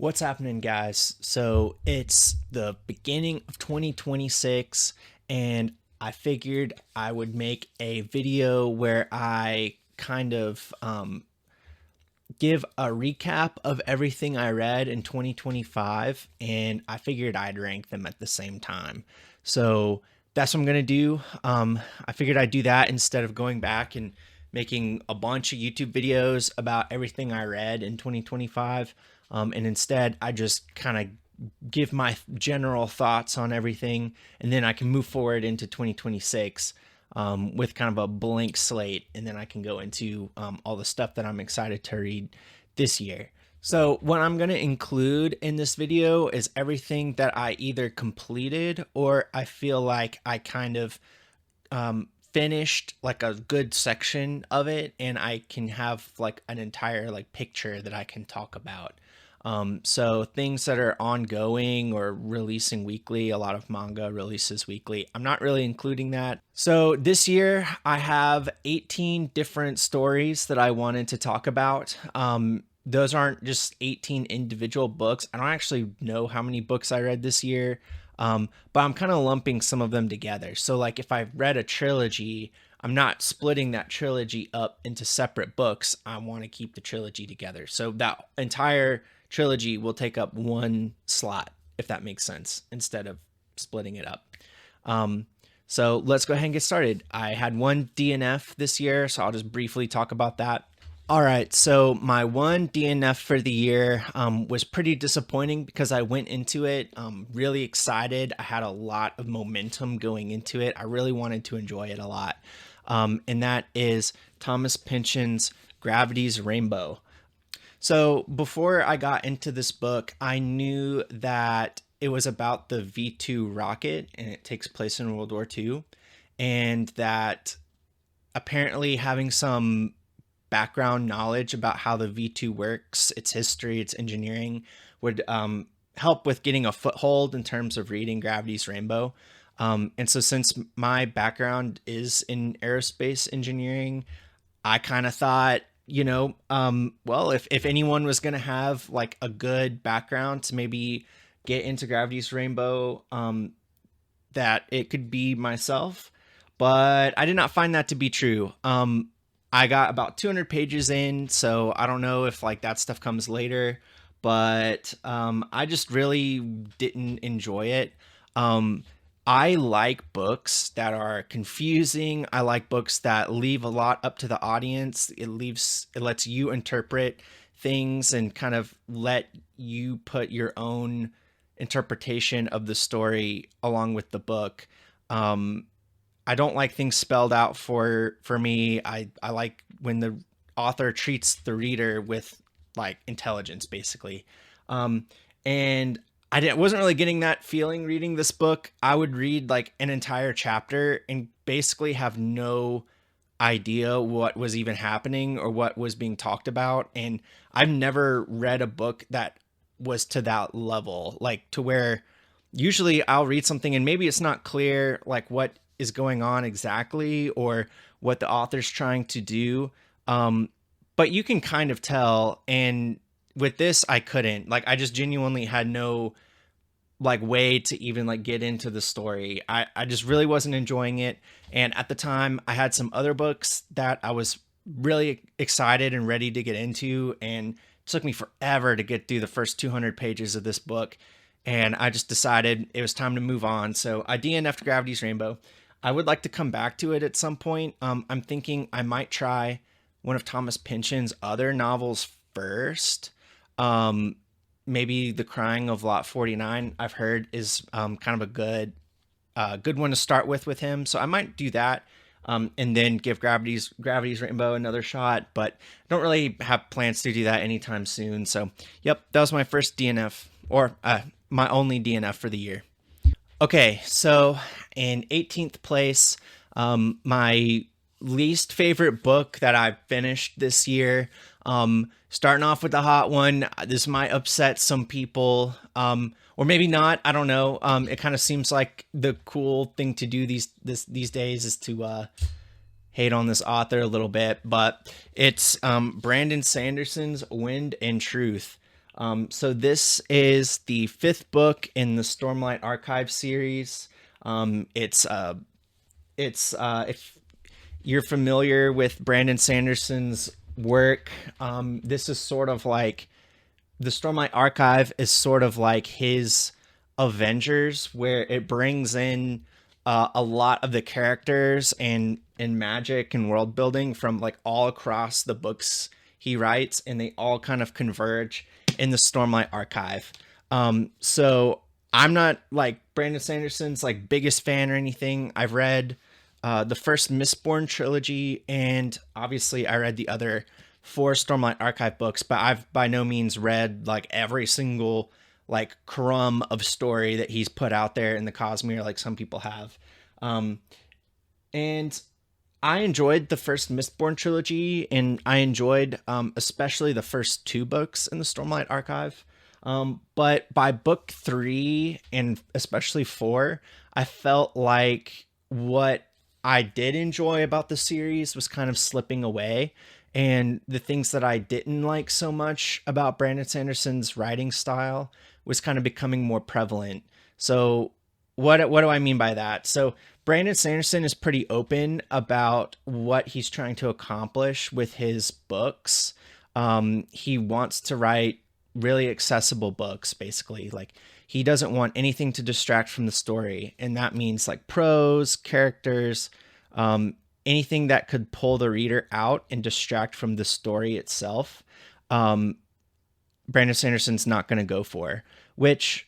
What's happening, guys? So it's the beginning of 2026, and I figured I would make a video where I kind of give a recap of everything I read in 2025, and I figured I'd rank them at the same time. So that's what I'm gonna do. I figured I'd do that instead of going back and making a bunch of YouTube videos about everything I read in 2025. And instead, I just kind of give my general thoughts on everything, and then I can move forward into 2026 with kind of a blank slate, and then I can go into all the stuff that I'm excited to read this year. So what I'm going to include in this video is everything that I either completed or I feel like I kind of finished like a good section of it, and I can have like an entire like picture that I can talk about. So things that are ongoing or releasing weekly, a lot of manga releases weekly. I'm not really including that. So this year I have 18 different stories that I wanted to talk about. Those aren't just 18 individual books. I don't actually know how many books I read this year. But I'm kind of lumping some of them together. So like if I read a trilogy, I'm not splitting that trilogy up into separate books. I want to keep the trilogy together. So that entire trilogy will take up one slot, if that makes sense, instead of splitting it up. So let's go ahead and get started. I had one DNF this year, so I'll just briefly talk about that. All right, so my one DNF for the year was pretty disappointing because I went into it really excited. I had a lot of momentum going into it. I really wanted to enjoy it a lot. And that is Thomas Pynchon's Gravity's Rainbow. So before I got into this book, I knew that it was about the V2 rocket and it takes place in World War II, and that apparently having some background knowledge about how the V2 works, its history, its engineering, would help with getting a foothold in terms of reading Gravity's Rainbow. And so, since my background is in aerospace engineering, I kind of thought, well, if anyone was going to have like a good background to maybe get into Gravity's Rainbow, that it could be myself. But I did not find that to be true. I got about 200 pages in, so I don't know if like that stuff comes later, but I just really didn't enjoy it. I like books that are confusing. I like books that leave a lot up to the audience. It lets you interpret things and kind of let you put your own interpretation of the story along with the book. I don't like things spelled out for me. I like when the author treats the reader with like intelligence, basically. And wasn't really getting that feeling reading this book. I would read like an entire chapter and basically have no idea what was even happening or what was being talked about. And I've never read a book that was to that level, like to where usually I'll read something and maybe it's not clear like what is going on exactly or what the author's trying to do. But you can kind of tell. And with this, I couldn't. Like, I just genuinely had no like way to even like get into the story. I just really wasn't enjoying it. And at the time, I had some other books that I was really excited and ready to get into, and it took me forever to get through the first 200 pages of this book. And I just decided it was time to move on. So I DNF'd Gravity's Rainbow. I would like to come back to it at some point. I'm thinking I might try one of Thomas Pynchon's other novels first. Maybe The Crying of Lot 49, I've heard is kind of a good one to start with him. So I might do that, and then give Gravity's Rainbow another shot. But I don't really have plans to do that anytime soon. So yep, that was my first DNF, or my only DNF for the year. Okay, so in 18th place, my least favorite book that I finished this year. Starting off with the hot one, this might upset some people, or maybe not. I don't know. It kind of seems like the cool thing to do these days is to hate on this author a little bit, but it's Brandon Sanderson's Wind and Truth. So this is the fifth book in the Stormlight Archive series. If you're familiar with Brandon Sanderson's work, this is sort of like the Stormlight Archive is sort of like his Avengers, where it brings in a lot of the characters and magic and world building from like all across the books he writes, and they all kind of converge in the Stormlight Archive. So I'm not like Brandon Sanderson's like biggest fan or anything. I've read the first Mistborn trilogy, and obviously I read the other four Stormlight Archive books, but I've by no means read like every single like crumb of story that he's put out there in the Cosmere, like some people have. Um, and I enjoyed the first Mistborn trilogy, and I enjoyed especially the first two books in the Stormlight Archive. But by book three and especially four, I felt like what I did enjoy about the series was kind of slipping away. And the things that I didn't like so much about Brandon Sanderson's writing style was kind of becoming more prevalent. So, what do I mean by that? So, Brandon Sanderson is pretty open about what he's trying to accomplish with his books. He wants to write really accessible books, basically. Like, he doesn't want anything to distract from the story. And that means like prose, characters, anything that could pull the reader out and distract from the story itself. Um, Brandon Sanderson's not going to go for, which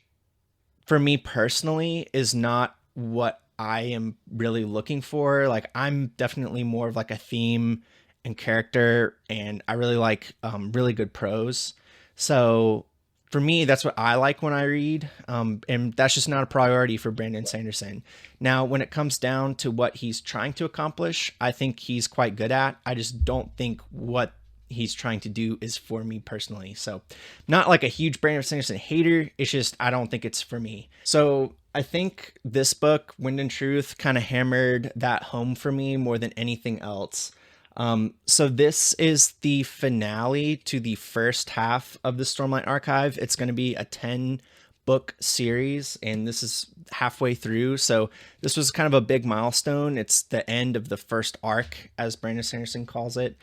for me personally is not what I am really looking for. Like I'm definitely more of like a theme and character, and I really like really good prose. So for me, that's what I like when I read, and that's just not a priority for Brandon Sanderson. Now, when it comes down to what he's trying to accomplish, I think he's quite good at. I just don't think what he's trying to do is for me personally. So, not like a huge Brandon Sanderson hater. It's just I don't think it's for me. So I think this book, Wind and Truth, kind of hammered that home for me more than anything else. So this is the finale to the first half of the Stormlight Archive. It's going to be a 10 book series, and this is halfway through. So this was kind of a big milestone. It's the end of the first arc, as Brandon Sanderson calls it.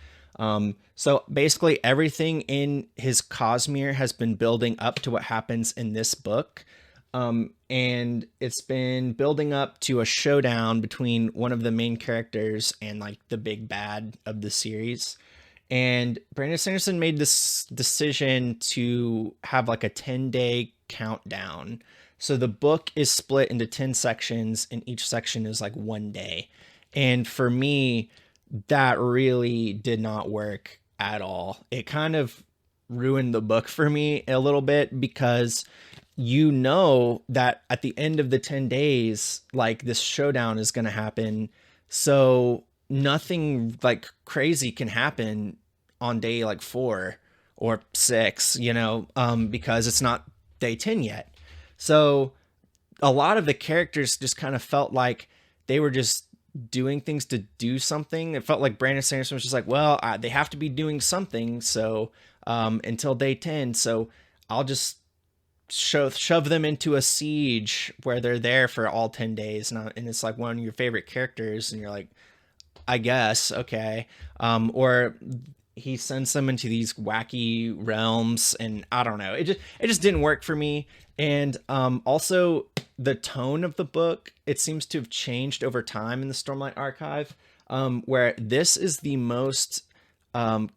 So basically everything in his Cosmere has been building up to what happens in this book. And it's been building up to a showdown between one of the main characters and like the big bad of the series. And Brandon Sanderson made this decision to have like a 10-day countdown. So the book is split into 10 sections, and each section is like 1 day. And for me, that really did not work at all. It kind of ruined the book for me a little bit, because you know that at the end of the 10 days, like this showdown is going to happen. So nothing like crazy can happen on day like 4 or 6, because it's not day 10 yet. So a lot of the characters just kind of felt like they were just doing things to do something. It felt like Brandon Sanderson was just like, well, they have to be doing something. So until day 10. So I'll just shove them into a siege where they're there for all 10 days. And it's like one of your favorite characters. And you're like, I guess, okay. Or he sends them into these wacky realms, and I don't know. It just didn't work for me. And also the tone of the book, it seems to have changed over time in the Stormlight Archive, where this is the most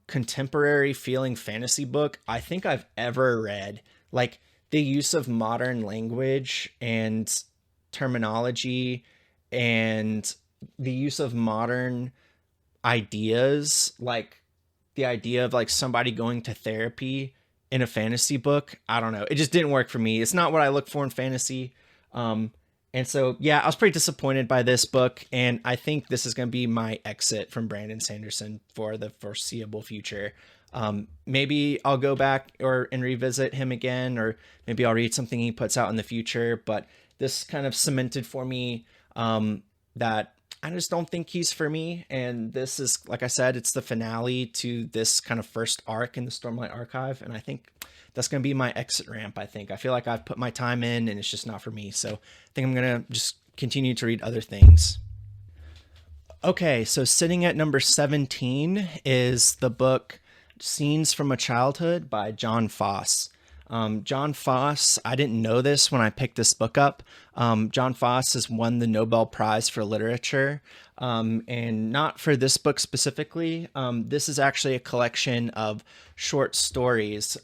contemporary feeling fantasy book I think I've ever read. Like the use of modern language and terminology, and the use of modern ideas, like the idea of like somebody going to therapy in a fantasy book. I don't know. It just didn't work for me. It's not what I look for in fantasy. And so, yeah, I was pretty disappointed by this book. And I think this is going to be my exit from Brandon Sanderson for the foreseeable future. Maybe I'll go back and revisit him again, or maybe I'll read something he puts out in the future. But this kind of cemented for me that I just don't think he's for me. And this is, like I said, it's the finale to this kind of first arc in the Stormlight Archive. And I think that's going to be my exit ramp. I think I feel like I've put my time in and it's just not for me. So I think I'm going to just continue to read other things. Okay, so sitting at number 17 is the book Scenes from a Childhood by John Foss. John Foss, I didn't know this when I picked this book up. John Foss has won the Nobel Prize for Literature, and not for this book specifically. This is actually a collection of short stories,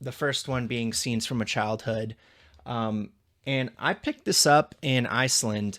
the first one being Scenes from a Childhood. And I picked this up in Iceland.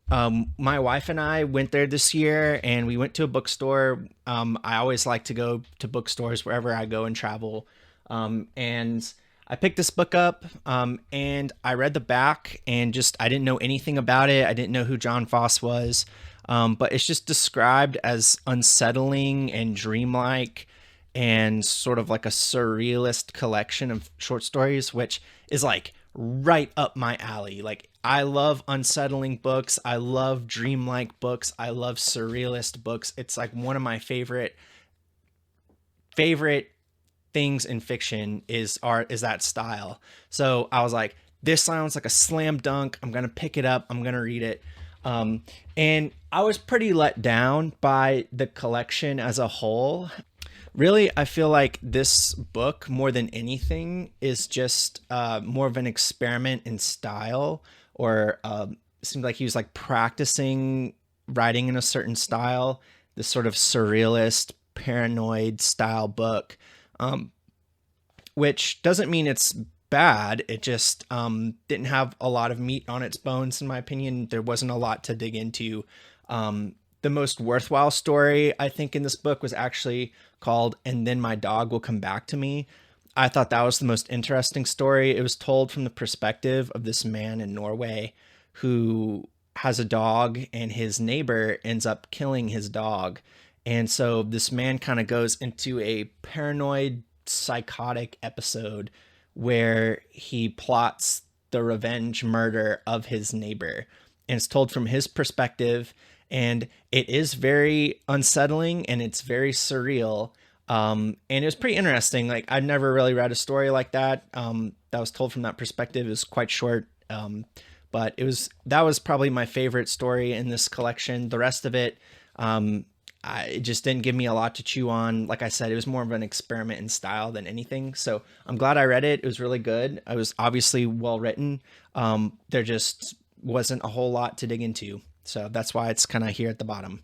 My wife and I went there this year and we went to a bookstore. I always like to go to bookstores wherever I go and travel. And I picked this book up and I read the back and just, I didn't know anything about it. I didn't know who John Foss was. But it's just described as unsettling and dreamlike and sort of like a surrealist collection of short stories, which is like right up my alley. Like, I love unsettling books. I love dreamlike books. I love surrealist books. It's like one of my favorite things in fiction is that style. So I was like, this sounds like a slam dunk. I'm going to pick it up. I'm going to read it. And I was pretty let down by the collection as a whole. Really, I feel like this book, more than anything, is just more of an experiment in style, or it seemed like he was like practicing writing in a certain style, this sort of surrealist, paranoid style book, which doesn't mean it's bad. It just didn't have a lot of meat on its bones, in my opinion. There wasn't a lot to dig into. The most worthwhile story, I think, in this book was actually called "And Then My Dog Will Come Back to Me." I thought that was the most interesting story. It was told from the perspective of this man in Norway who has a dog and his neighbor ends up killing his dog. And so this man kind of goes into a paranoid, psychotic episode where he plots the revenge murder of his neighbor. And it's told from his perspective. And it is very unsettling and it's very surreal. And it was pretty interesting. Like, I'd never really read a story like that that was told from that perspective. It was quite short, but that was probably my favorite story in this collection. The rest of it, it just didn't give me a lot to chew on. Like I said, it was more of an experiment in style than anything. So I'm glad I read it. It was really good. It was obviously well written. There just wasn't a whole lot to dig into. So that's why it's kind of here at the bottom.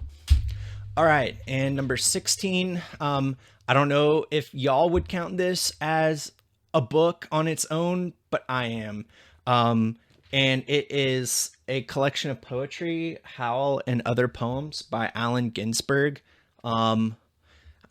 All right. And number 16, I don't know if y'all would count this as a book on its own, but I am. And it is a collection of poetry, Howl and Other Poems by Allen Ginsberg. I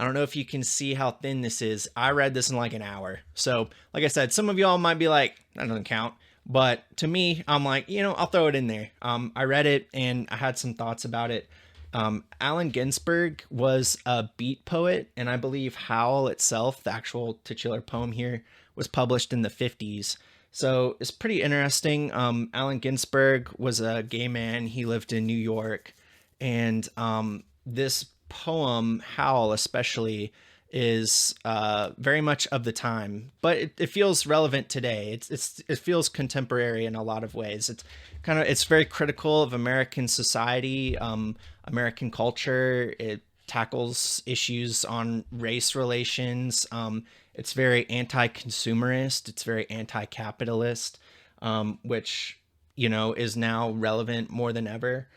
don't know if you can see how thin this is. I read this in like an hour. So like I said, some of y'all might be like, that doesn't count. But to me, I'm like, I'll throw it in there. I read it and I had some thoughts about it. Allen Ginsberg was a beat poet, and I believe Howl itself, the actual titular poem here, was published in the 50s. So it's pretty interesting. Allen Ginsberg was a gay man. He lived in New York. And this poem, Howl especially, is very much of the time, but it feels relevant today. It feels contemporary in a lot of ways. It's very critical of American society, American culture. It tackles issues on race relations. It's very anti-consumerist. It's very anti-capitalist, which is now relevant more than ever.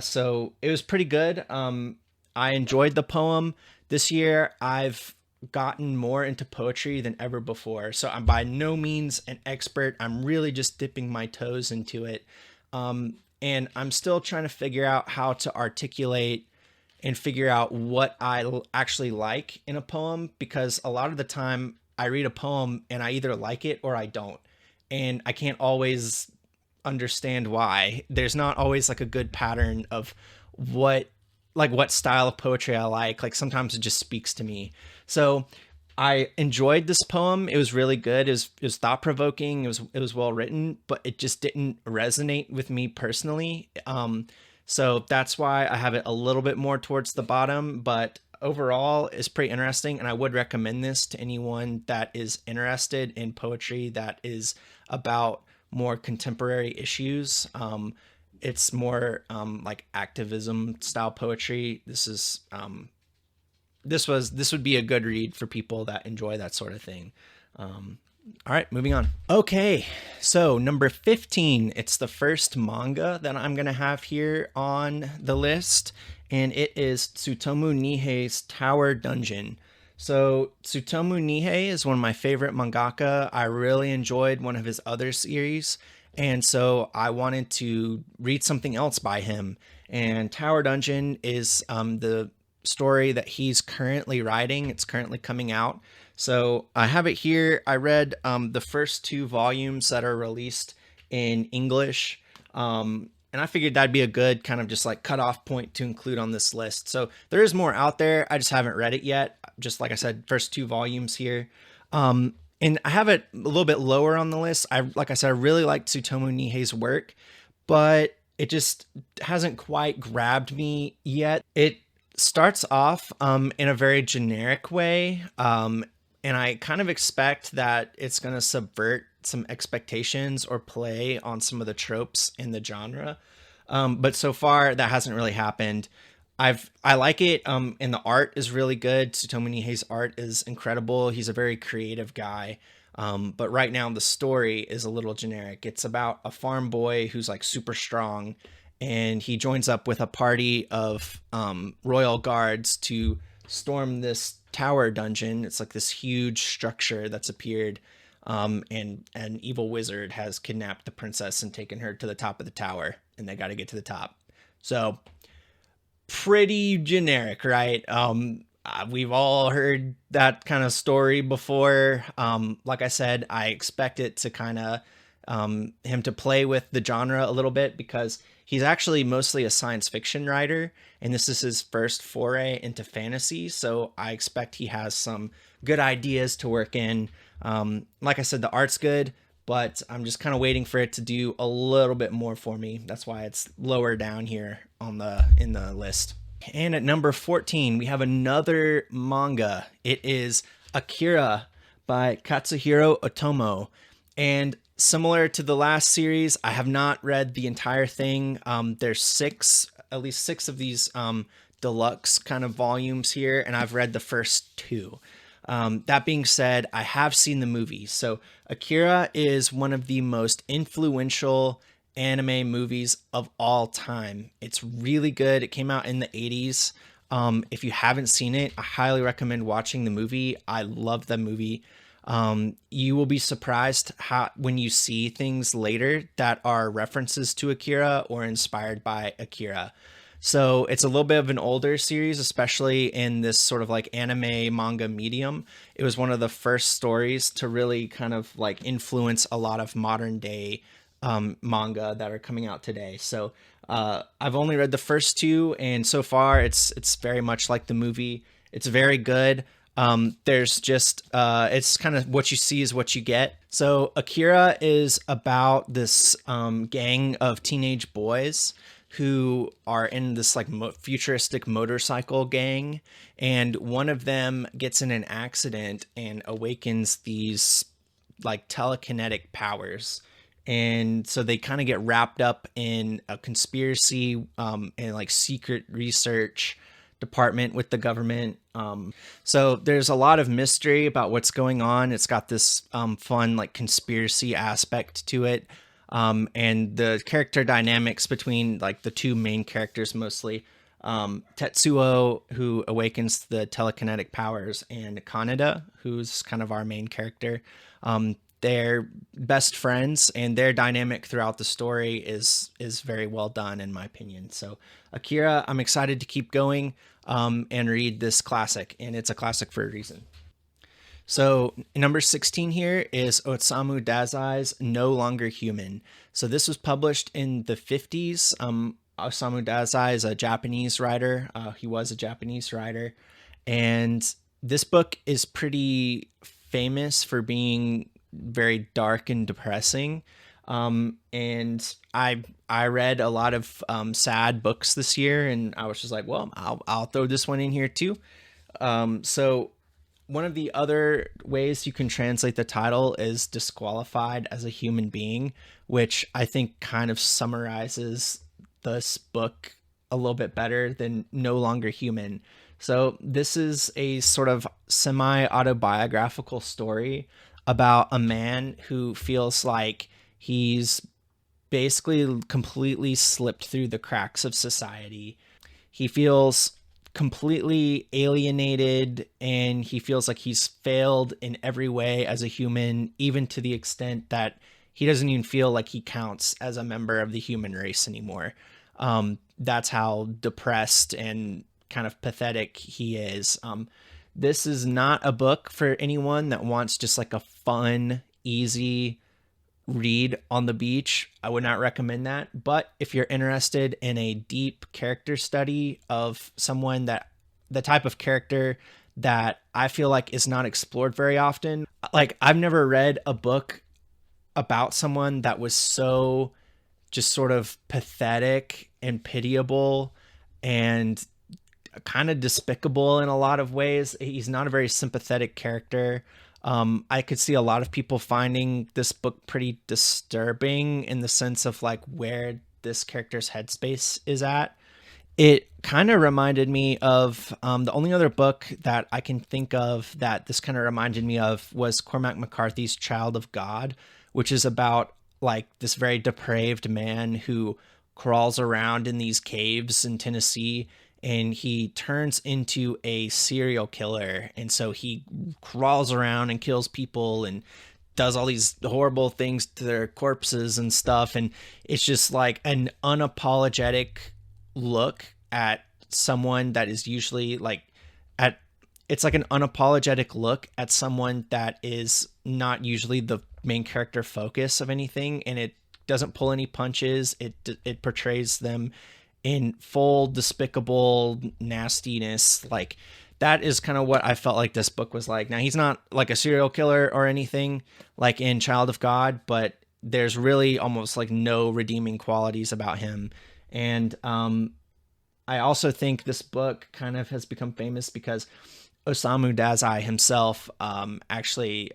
So it was pretty good. I enjoyed the poem. This year, I've gotten more into poetry than ever before. So I'm by no means an expert. I'm really just dipping my toes into it. And I'm still trying to figure out how to articulate and figure out what I actually like in a poem, because a lot of the time I read a poem and I either like it or I don't. And I can't always understand why. There's not always like a good pattern of what style of poetry I like. Like, sometimes it just speaks to me. So I enjoyed this poem. It was really good. It was thought provoking. It was well written, but it just didn't resonate with me personally. So that's why I have it a little bit more towards the bottom, but overall is pretty interesting, and I would recommend this to anyone that is interested in poetry that is about more contemporary issues. It's more like activism style poetry. This would be a good read for people that enjoy that sort of thing. All right, moving on. Okay, so number 15, it's the first manga that I'm going to have here on the list, and it is Tsutomu Nihei's Tower Dungeon. So Tsutomu Nihei is one of my favorite mangaka. I really enjoyed one of his other series, and so I wanted to read something else by him. And Tower Dungeon is the story that he's currently writing. It's currently coming out. So I have it here. I read the first 2 volumes that are released in English. And I figured that'd be a good kind of just like cutoff point to include on this list. So there is more out there. I just haven't read it yet. Just like I said, first 2 volumes here. And I have it a little bit lower on the list. Like I said, I really like Tsutomu Nihei's work, but it just hasn't quite grabbed me yet. It starts off in a very generic way. And I kind of expect that it's going to subvert some expectations or play on some of the tropes in the genre. But so far that hasn't really happened. I like it. And the art is really good. Tsutomu Nihei's art is incredible. He's a very creative guy. But right now the story is a little generic. It's about a farm boy who's like super strong, and he joins up with a party of royal guards to storm this tower dungeon. It's like this huge structure that's appeared, and an evil wizard has kidnapped the princess and taken her to the top of the tower, and they got to get to the top. So pretty generic, right? We've all heard that kind of story before. Like I said, I expect it to kind of him to play with the genre a little bit, because he's actually mostly a science fiction writer, and this is his first foray into fantasy. So I expect he has some good ideas to work in. Like I said, the art's good, but I'm just kind of waiting for it to do a little bit more for me. That's why it's lower down here in the list. And at number 14, we have another manga. It is Akira by Katsuhiro Otomo. And similar to the last series, I have not read the entire thing. There's at least six of these deluxe kind of volumes here, and I've read the first 2. That being said, I have seen the movie. So Akira is one of the most influential anime movies of all time. It's really good. It came out in the 80s. If you haven't seen it, I highly recommend watching the movie. I love the movie. You will be surprised when you see things later that are references to Akira or inspired by Akira. So it's a little bit of an older series, especially in this sort of like anime manga medium. It was one of the first stories to really kind of like influence a lot of modern day manga that are coming out today. So I've only read the first 2, and so far it's very much like the movie. It's very good. There's just it's kind of what you see is what you get. So Akira is about this gang of teenage boys who are in this like futuristic motorcycle gang, and one of them gets in an accident and awakens these like telekinetic powers. And so they kind of get wrapped up in a conspiracy and like secret research department with the government. So there's a lot of mystery about what's going on. It's got this fun like conspiracy aspect to it. And the character dynamics between like the 2 main characters, mostly Tetsuo, who awakens the telekinetic powers, and Kaneda, who's kind of our main character. They're best friends, and their dynamic throughout the story is very well done, in my opinion. So Akira, I'm excited to keep going and read this classic, and it's a classic for a reason. So number 16 here is Osamu Dazai's No Longer Human. So this was published in the 50s. Osamu Dazai is a Japanese writer. He was a Japanese writer. And this book is pretty famous for being very dark and depressing. And I read a lot of sad books this year, and I was just like, well, I'll throw this one in here too. So one of the other ways you can translate the title is disqualified as a human being, which I think kind of summarizes this book a little bit better than no longer human. So this is a sort of semi autobiographical story about a man who feels like he's basically completely slipped through the cracks of society. He feels completely alienated and he feels like he's failed in every way as a human, even to the extent that he doesn't even feel like he counts as a member of the human race anymore. That's how depressed and kind of pathetic he is. This is not a book for anyone that wants just like a fun, easy read on the beach. I would not recommend that. But if you're interested in a deep character study of someone that the type of character that I feel like is not explored very often, like I've never read a book about someone that was so just sort of pathetic and pitiable and kind of despicable in a lot of ways. He's not a very sympathetic character. I could see a lot of people finding this book pretty disturbing in the sense of like where this character's headspace is at. It kind of reminded me of the only other book that I can think of that this kind of reminded me of was Cormac McCarthy's Child of God, which is about like this very depraved man who crawls around in these caves in Tennessee and he turns into a serial killer. And so he crawls around and kills people and does all these horrible things to their corpses and stuff. And it's just like an unapologetic look at someone that is usually like at it's like an unapologetic look at someone that is not usually the main character focus of anything, and it doesn't pull any punches. It portrays them in full despicable nastiness. Like that is kind of what I felt like this book was like. Now he's not like a serial killer or anything like in Child of God, but there's really almost like no redeeming qualities about him. And I also think this book kind of has become famous because Osamu Dazai himself actually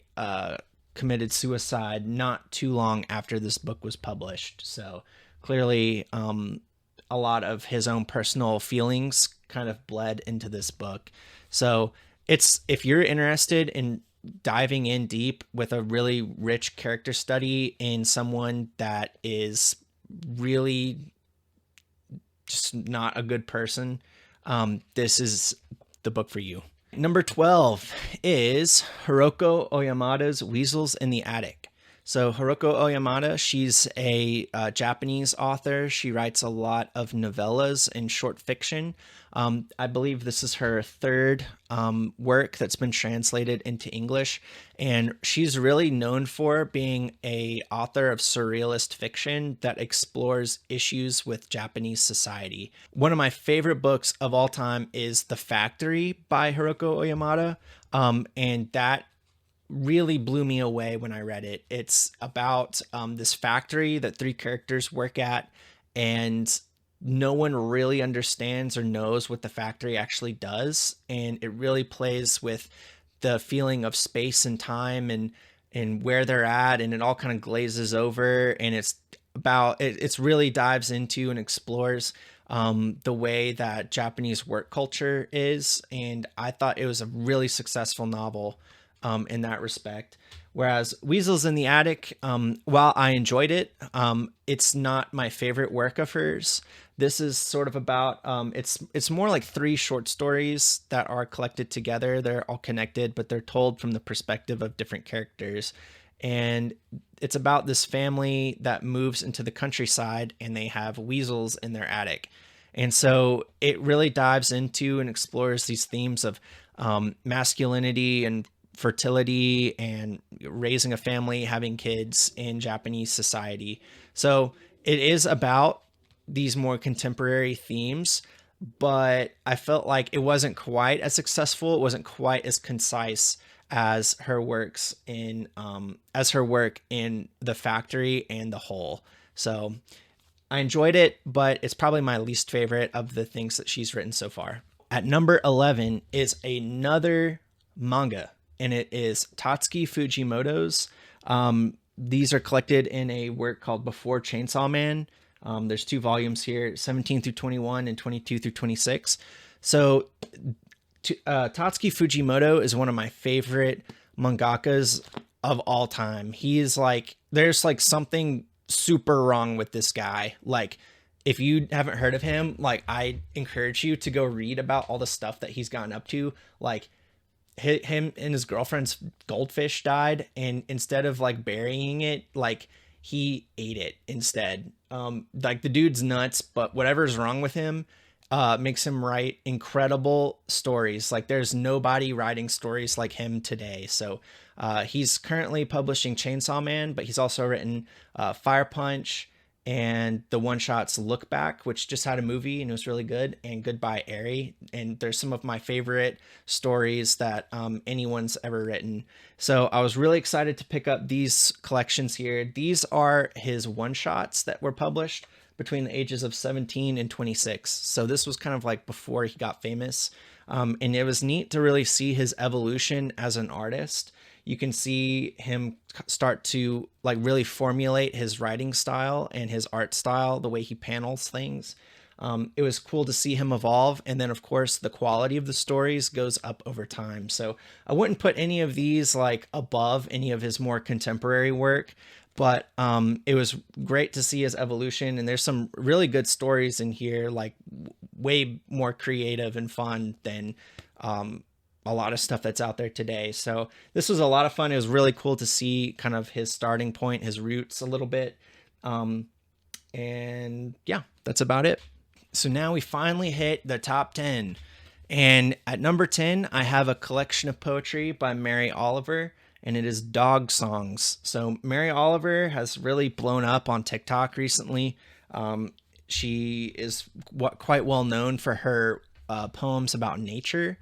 committed suicide not too long after this book was published. So clearly, a lot of his own personal feelings kind of bled into this book. So it's if you're interested in diving in deep with a really rich character study in someone that is really just not a good person, this is the book for you. Number 12 is Hiroko Oyamada's Weasels in the Attic. So Hiroko Oyamada, she's a Japanese author. She writes a lot of novellas and short fiction. I believe this is her third work that's been translated into English, and she's really known for being a author of surrealist fiction that explores issues with Japanese society. One of my favorite books of all time is The Factory by Hiroko Oyamada, and that really blew me away when I read it. It's about this factory that three characters work at, and no one really understands or knows what the factory actually does. And it really plays with the feeling of space and time and where they're at, and it all kind of glazes over. And it's really dives into and explores the way that Japanese work culture is. And I thought it was a really successful novel in that respect. Whereas Weasels in the Attic, while I enjoyed it, it's not my favorite work of hers. This is sort of about, it's more like three short stories that are collected together. They're all connected, but they're told from the perspective of different characters. And it's about this family that moves into the countryside and they have weasels in their attic. And so it really dives into and explores these themes of masculinity and fertility and raising a family, having kids in Japanese society. So it is about these more contemporary themes, but I felt like it wasn't quite as successful. It wasn't quite as concise as her work in The Factory and The Hole. So I enjoyed it, but it's probably my least favorite of the things that she's written so far. At number 11 is another manga, and it is Tatsuki Fujimoto's. These are collected in a work called Before Chainsaw Man. There's 2 volumes here, 17 through 21 and 22 through 26. So Tatsuki Fujimoto is one of my favorite mangakas of all time. He's like, there's like something super wrong with this guy. Like, if you haven't heard of him, like, I encourage you to go read about all the stuff that he's gotten up to. Like, him and his girlfriend's goldfish died, and instead of like burying it, like, he ate it instead. Like, the dude's nuts, but whatever's wrong with him makes him write incredible stories. Like, there's nobody writing stories like him today. So he's currently publishing Chainsaw Man, but he's also written Fire Punch and the one-shots Look Back, which just had a movie and it was really good, and Goodbye Eri. And there's some of my favorite stories that anyone's ever written. So I was really excited to pick up these collections here. These are his one-shots that were published between the ages of 17 and 26. So this was kind of like before he got famous. And it was neat to really see his evolution as an artist. You can see him start to like really formulate his writing style and his art style, the way he panels things. It was cool to see him evolve. And then, of course, the quality of the stories goes up over time. So I wouldn't put any of these like above any of his more contemporary work, but it was great to see his evolution. And there's some really good stories in here, like way more creative and fun than a lot of stuff that's out there today. So this was a lot of fun. It was really cool to see kind of his starting point, his roots a little bit. And yeah, that's about it. So now we finally hit the top 10. And at number 10, I have a collection of poetry by Mary Oliver, and it is Dog Songs. So Mary Oliver has really blown up on TikTok recently. She is quite well known for her poems about nature.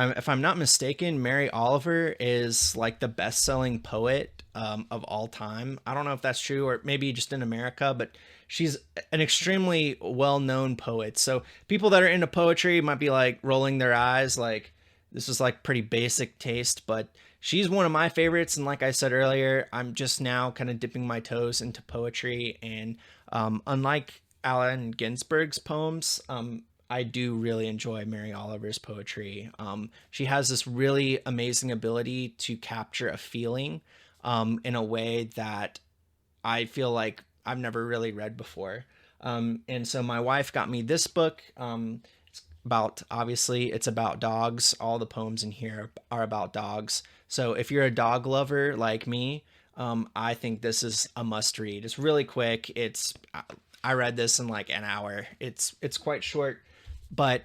If I'm not mistaken, Mary Oliver is like the best-selling poet of all time. I don't know if that's true, or maybe just in America, but she's an extremely well-known poet. So people that are into poetry might be like rolling their eyes, like, this is like pretty basic taste, but she's one of my favorites. And like I said earlier, I'm just now kind of dipping my toes into poetry. And unlike Allen Ginsberg's poems, I do really enjoy Mary Oliver's poetry. She has this really amazing ability to capture a feeling in a way that I feel like I've never really read before. And so my wife got me this book. It's about dogs. All the poems in here are about dogs. So if you're a dog lover like me, I think this is a must read. It's really quick. I read this in like an hour. It's quite short, but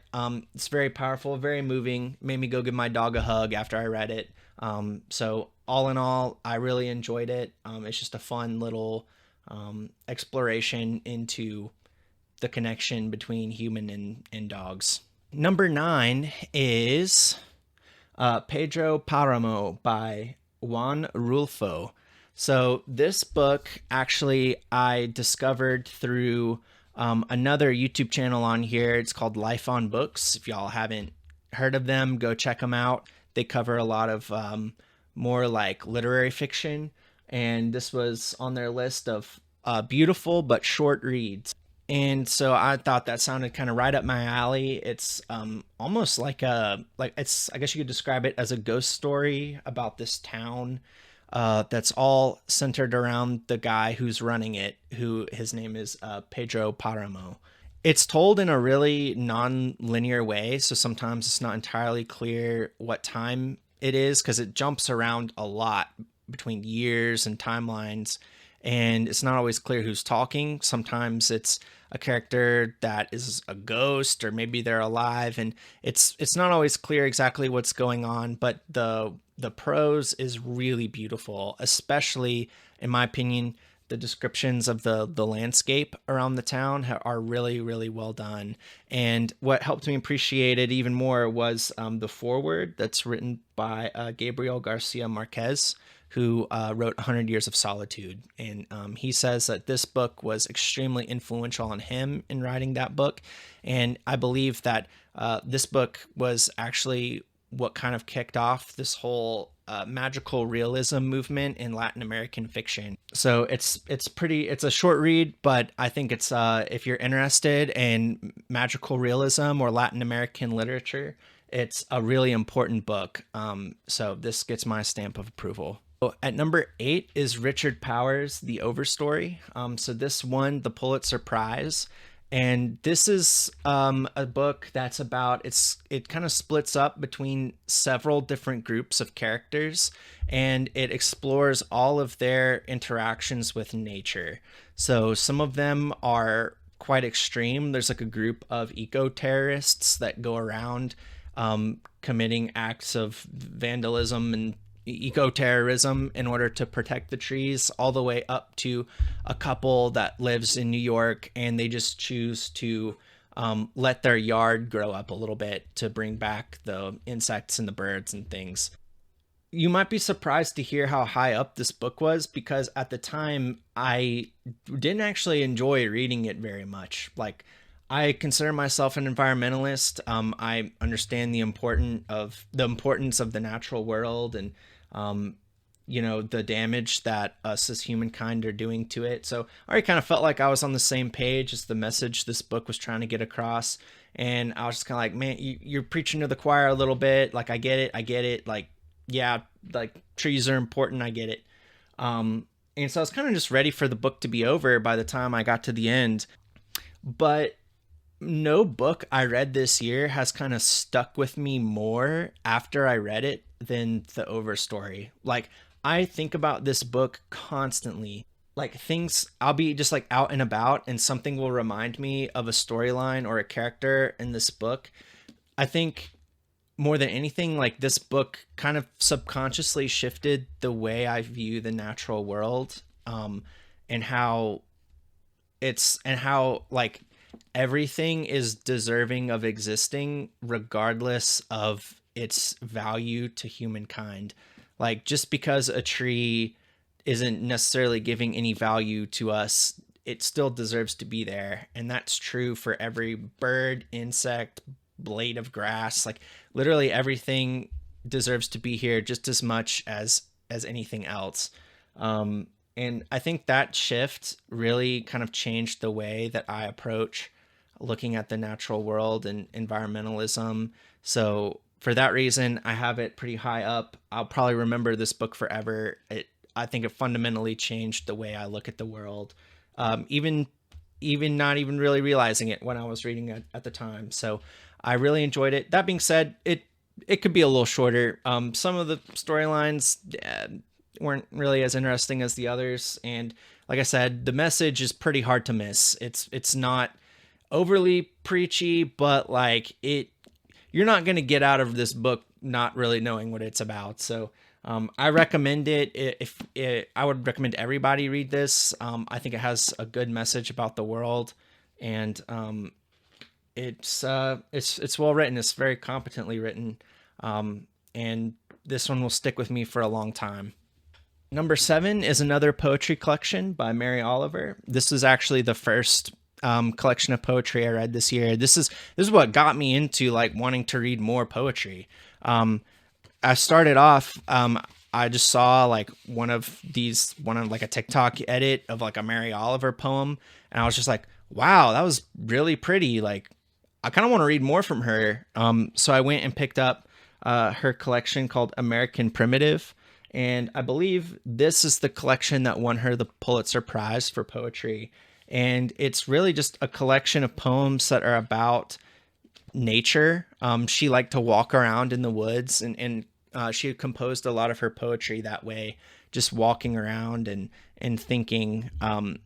it's very powerful, very moving. Made me go give my dog a hug after I read it. So all in all, I really enjoyed it. It's just a fun little exploration into the connection between human and dogs. Number 9 is Pedro Paramo by Juan Rulfo. So this book, actually, I discovered through another YouTube channel on here. It's called Life on Books. If y'all haven't heard of them, go check them out. They cover a lot of more like literary fiction, and this was on their list of beautiful but short reads. And so I thought that sounded kind of right up my alley. It's almost like I guess you could describe it as a ghost story about this town that's all centered around the guy who's running it, who his name is Pedro Paramo. It's told in a really non-linear way, so sometimes it's not entirely clear what time it is because it jumps around a lot between years and timelines, and it's not always clear who's talking. Sometimes it's a character that is a ghost, or maybe they're alive, and it's not always clear exactly what's going on, but the prose is really beautiful, especially in my opinion. The descriptions of the landscape around the town are really, really well done. And what helped me appreciate it even more was the foreword that's written by Gabriel Garcia Marquez, who wrote 100 Years of Solitude. And he says that this book was extremely influential on him in writing that book. And I believe that this book was actually what kind of kicked off this whole magical realism movement in Latin American fiction. So it's a short read, but I think it's if you're interested in magical realism or Latin American literature, it's a really important book. So this gets my stamp of approval. At number 8 is Richard Powers' The Overstory. So this won the Pulitzer Prize. And this is a book that's about, it kind of splits up between several different groups of characters, and it explores all of their interactions with nature. So some of them are quite extreme. There's like a group of eco-terrorists that go around committing acts of vandalism and eco-terrorism in order to protect the trees, all the way up to a couple that lives in New York and they just choose to let their yard grow up a little bit to bring back the insects and the birds and things. You might be surprised to hear how high up this book was, because at the time I didn't actually enjoy reading it very much. Like, I consider myself an environmentalist. I understand the importance of the natural world and the damage that us as humankind are doing to it. So I already kind of felt like I was on the same page as the message this book was trying to get across. And I was just kind of like, man, you're preaching to the choir a little bit. Like, I get it. Like, yeah, like trees are important. I get it. And so I was kind of just ready for the book to be over by the time I got to the end. But no book I read this year has kind of stuck with me more after I read it than The Overstory. Like, I think about this book constantly. Like, I'll be just like out and about and something will remind me of a storyline or a character in this book. I think more than anything, like, this book kind of subconsciously shifted the way I view the natural world, and how like everything is deserving of existing regardless of its value to humankind. Like, just because a tree isn't necessarily giving any value to us, it still deserves to be there. And that's true for every bird, insect, blade of grass. Like, literally everything deserves to be here just as much as anything else. And I think that shift really kind of changed the way that I approach looking at the natural world and environmentalism. So for that reason, I have it pretty high up. I'll probably remember this book forever. I think it fundamentally changed the way I look at the world, even not even really realizing it when I was reading it at the time. So I really enjoyed it. That being said, it could be a little shorter. Some of the storylines weren't really as interesting as the others, and like I said, the message is pretty hard to miss. It's not overly preachy, but like, you're not going to get out of this book not really knowing what it's about. So I recommend it. I would recommend everybody read this. I think it has a good message about the world, and it's well written. It's very competently written, and this one will stick with me for a long time. Number 7 is another poetry collection by Mary Oliver. This is actually the first collection of poetry I read this year. This is what got me into like wanting to read more poetry. I started off, I just saw like one of like a TikTok edit of like a Mary Oliver poem, and I was just like, wow, that was really pretty. Like, I kind of want to read more from her. So I went and picked up her collection called American Primitive. And I believe this is the collection that won her the Pulitzer Prize for poetry. And it's really just a collection of poems that are about nature. She liked to walk around in the woods, and she had composed a lot of her poetry that way, just walking around and thinking.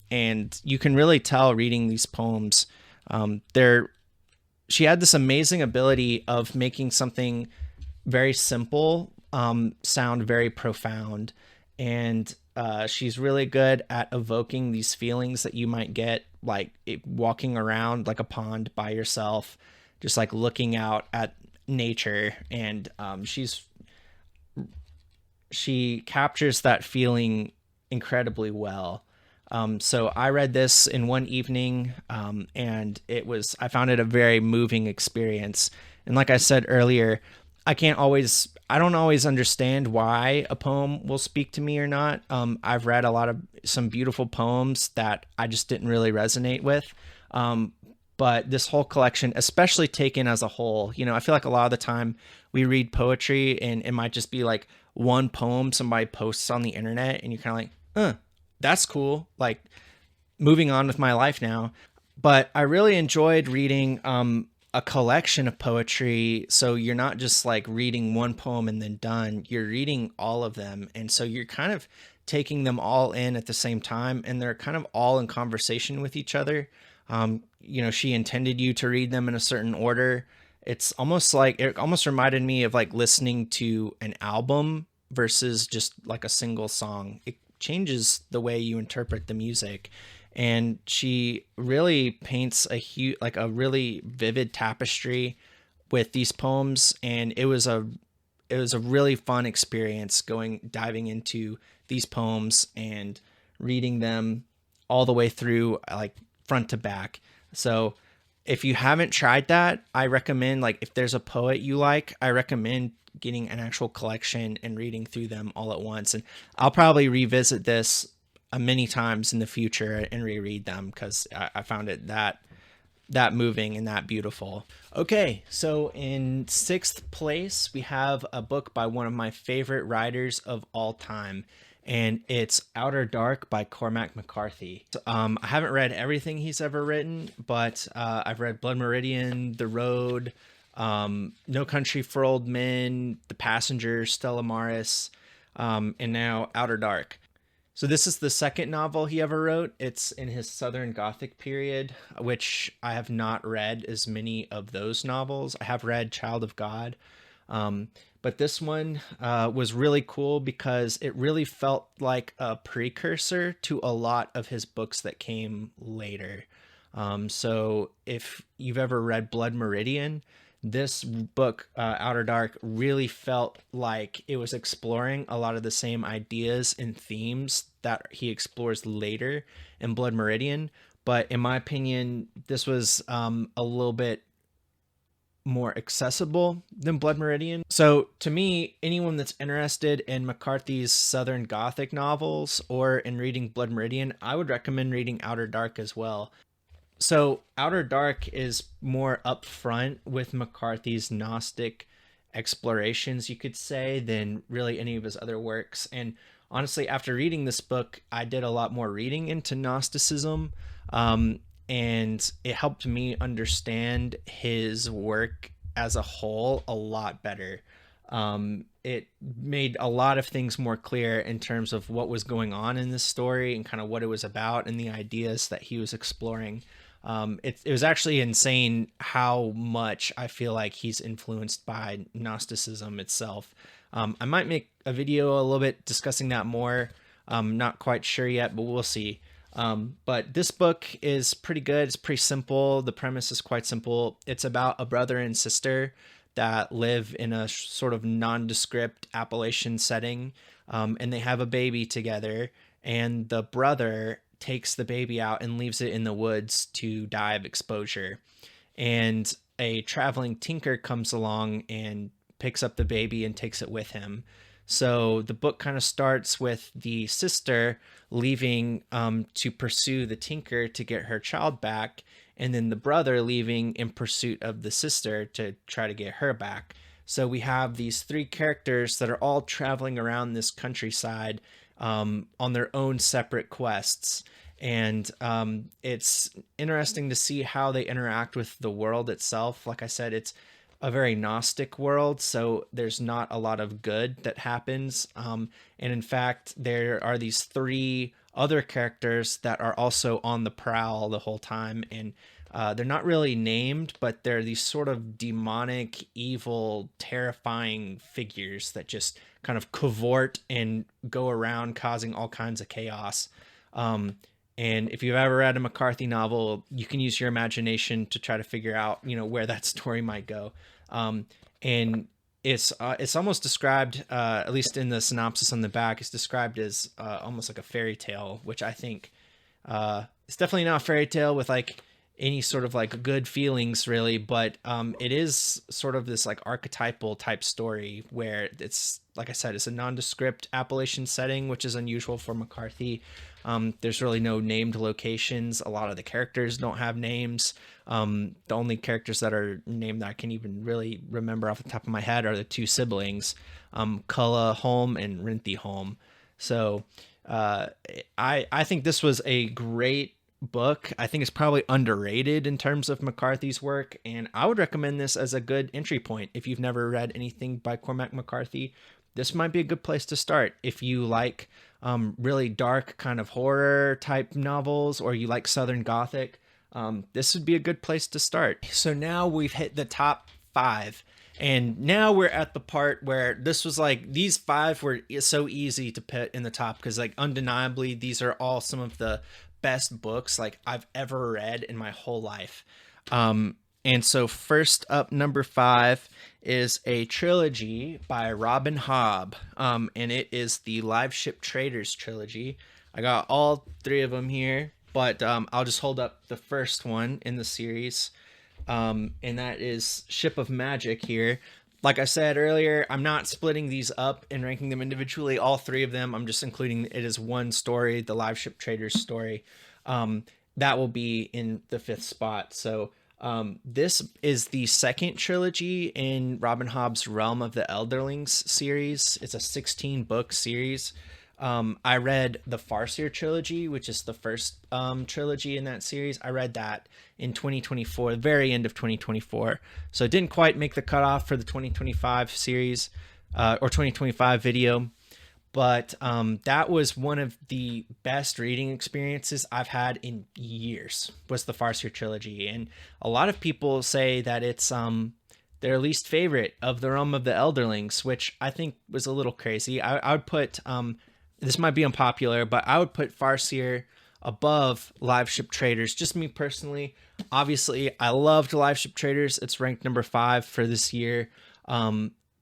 And you can really tell reading these poems, she had this amazing ability of making something very simple sound very profound. And she's really good at evoking these feelings that you might get like walking around like a pond by yourself, just like looking out at nature. And she captures that feeling incredibly well. So I read this in one evening, and I found it a very moving experience. And like I said earlier, I don't always understand why a poem will speak to me or not. I've read some beautiful poems that I just didn't really resonate with. Um, but this whole collection, especially taken as a whole, I feel like a lot of the time we read poetry and it might just be like one poem somebody posts on the internet and you're kind of like, that's cool. Like, moving on with my life now. But I really enjoyed reading a collection of poetry. So you're not just like reading one poem and then done, you're reading all of them. And so you're kind of taking them all in at the same time, and they're kind of all in conversation with each other. She intended you to read them in a certain order. It almost reminded me of like listening to an album versus just like a single song. It changes the way you interpret the music. And she really paints a really vivid tapestry with these poems. And it was a really fun experience diving into these poems and reading them all the way through, like front to back. So if you haven't tried that, I recommend, like, if there's a poet you like, I recommend getting an actual collection and reading through them all at once. And I'll probably revisit this many times in the future and reread them because I found it that moving and that beautiful. Okay, so in sixth place, we have a book by one of my favorite writers of all time, and it's Outer Dark by Cormac McCarthy. I haven't read everything he's ever written, but I've read Blood Meridian, The Road, No Country for Old Men, The Passenger, Stella Maris, and now Outer Dark. So this is the second novel he ever wrote. It's in his Southern Gothic period, which I have not read as many of those novels. I have read Child of God, but this one was really cool because it really felt like a precursor to a lot of his books that came later. So if you've ever read Blood Meridian, this book, Outer Dark, really felt like it was exploring a lot of the same ideas and themes that he explores later in Blood Meridian. But in my opinion, this was a little bit more accessible than Blood Meridian. So to me, anyone that's interested in McCarthy's Southern Gothic novels or in reading Blood Meridian, I would recommend reading Outer Dark as well. So Outer Dark is more upfront with McCarthy's Gnostic explorations, you could say, than really any of his other works. And honestly, after reading this book, I did a lot more reading into Gnosticism, and it helped me understand his work as a whole a lot better. It made a lot of things more clear in terms of what was going on in this story and kind of what it was about and the ideas that he was exploring. It was actually insane how much I feel like he's influenced by Gnosticism itself. I might make a video a little bit discussing that more. I'm not quite sure yet, but we'll see. But this book is pretty good. It's pretty simple. The premise is quite simple. It's about a brother and sister that live in a sort of nondescript Appalachian setting, and they have a baby together. And the brother takes the baby out and leaves it in the woods to die of exposure. And a traveling tinker comes along and picks up the baby and takes it with him. So the book kind of starts with the sister leaving to pursue the tinker to get her child back, and then the brother leaving in pursuit of the sister to try to get her back. So we have these three characters that are all traveling around this countryside on their own separate quests. And it's interesting to see how they interact with the world itself. Like I said, it's a very Gnostic world, so there's not a lot of good that happens. And in fact, there are these three other characters that are also on the prowl the whole time. And they're not really named, but they're these sort of demonic, evil, terrifying figures that just kind of cavort and go around causing all kinds of chaos. And if you've ever read a McCarthy novel, you can use your imagination to try to figure out, where that story might go. And It's almost described, at least in the synopsis on the back, it's described as almost like a fairy tale, which I think it's definitely not a fairy tale with like any sort of like good feelings really, but it is sort of this like archetypal type story where it's, like I said, it's a nondescript Appalachian setting, which is unusual for McCarthy. There's really no named locations. A lot of the characters don't have names. The only characters that are named that I can even really remember off the top of my head are the two siblings, Culla Holm and Rinthi Holm. So I think this was a great book. I think it's probably underrated in terms of McCarthy's work, and I would recommend this as a good entry point. If you've never read anything by Cormac McCarthy, this might be a good place to start. If you like really dark kind of horror type novels, or you like Southern Gothic, this would be a good place to start. So now we've hit the top 5. And now we're at the part where this was like, these 5 were so easy to put in the top because like undeniably these are all some of the best books like I've ever read in my whole life. And so first up, number 5 is a trilogy by Robin Hobb, and it is the Live Ship Traders trilogy. I got all 3 of them here, but I'll just hold up the first one in the series, and that is Ship of Magic here. Like I said earlier, I'm not splitting these up and ranking them individually. All 3 of them, I'm just including it as one story, the Live Ship Traders story. That will be in the 5th spot. So this is the second trilogy in Robin Hobb's Realm of the Elderlings series. It's a 16-book series. I read the Farseer trilogy, which is the first trilogy in that series. I read that in 2024, the very end of 2024. So it didn't quite make the cutoff for the 2025 series or 2025 video. But that was one of the best reading experiences I've had in years, was the Farseer trilogy. And a lot of people say that it's their least favorite of the Realm of the Elderlings, which I think was a little crazy. I would put, this might be unpopular, but I would put Farseer above Live Ship Traders, just me personally. Obviously, I loved Live Ship Traders. It's ranked number 5 for this year.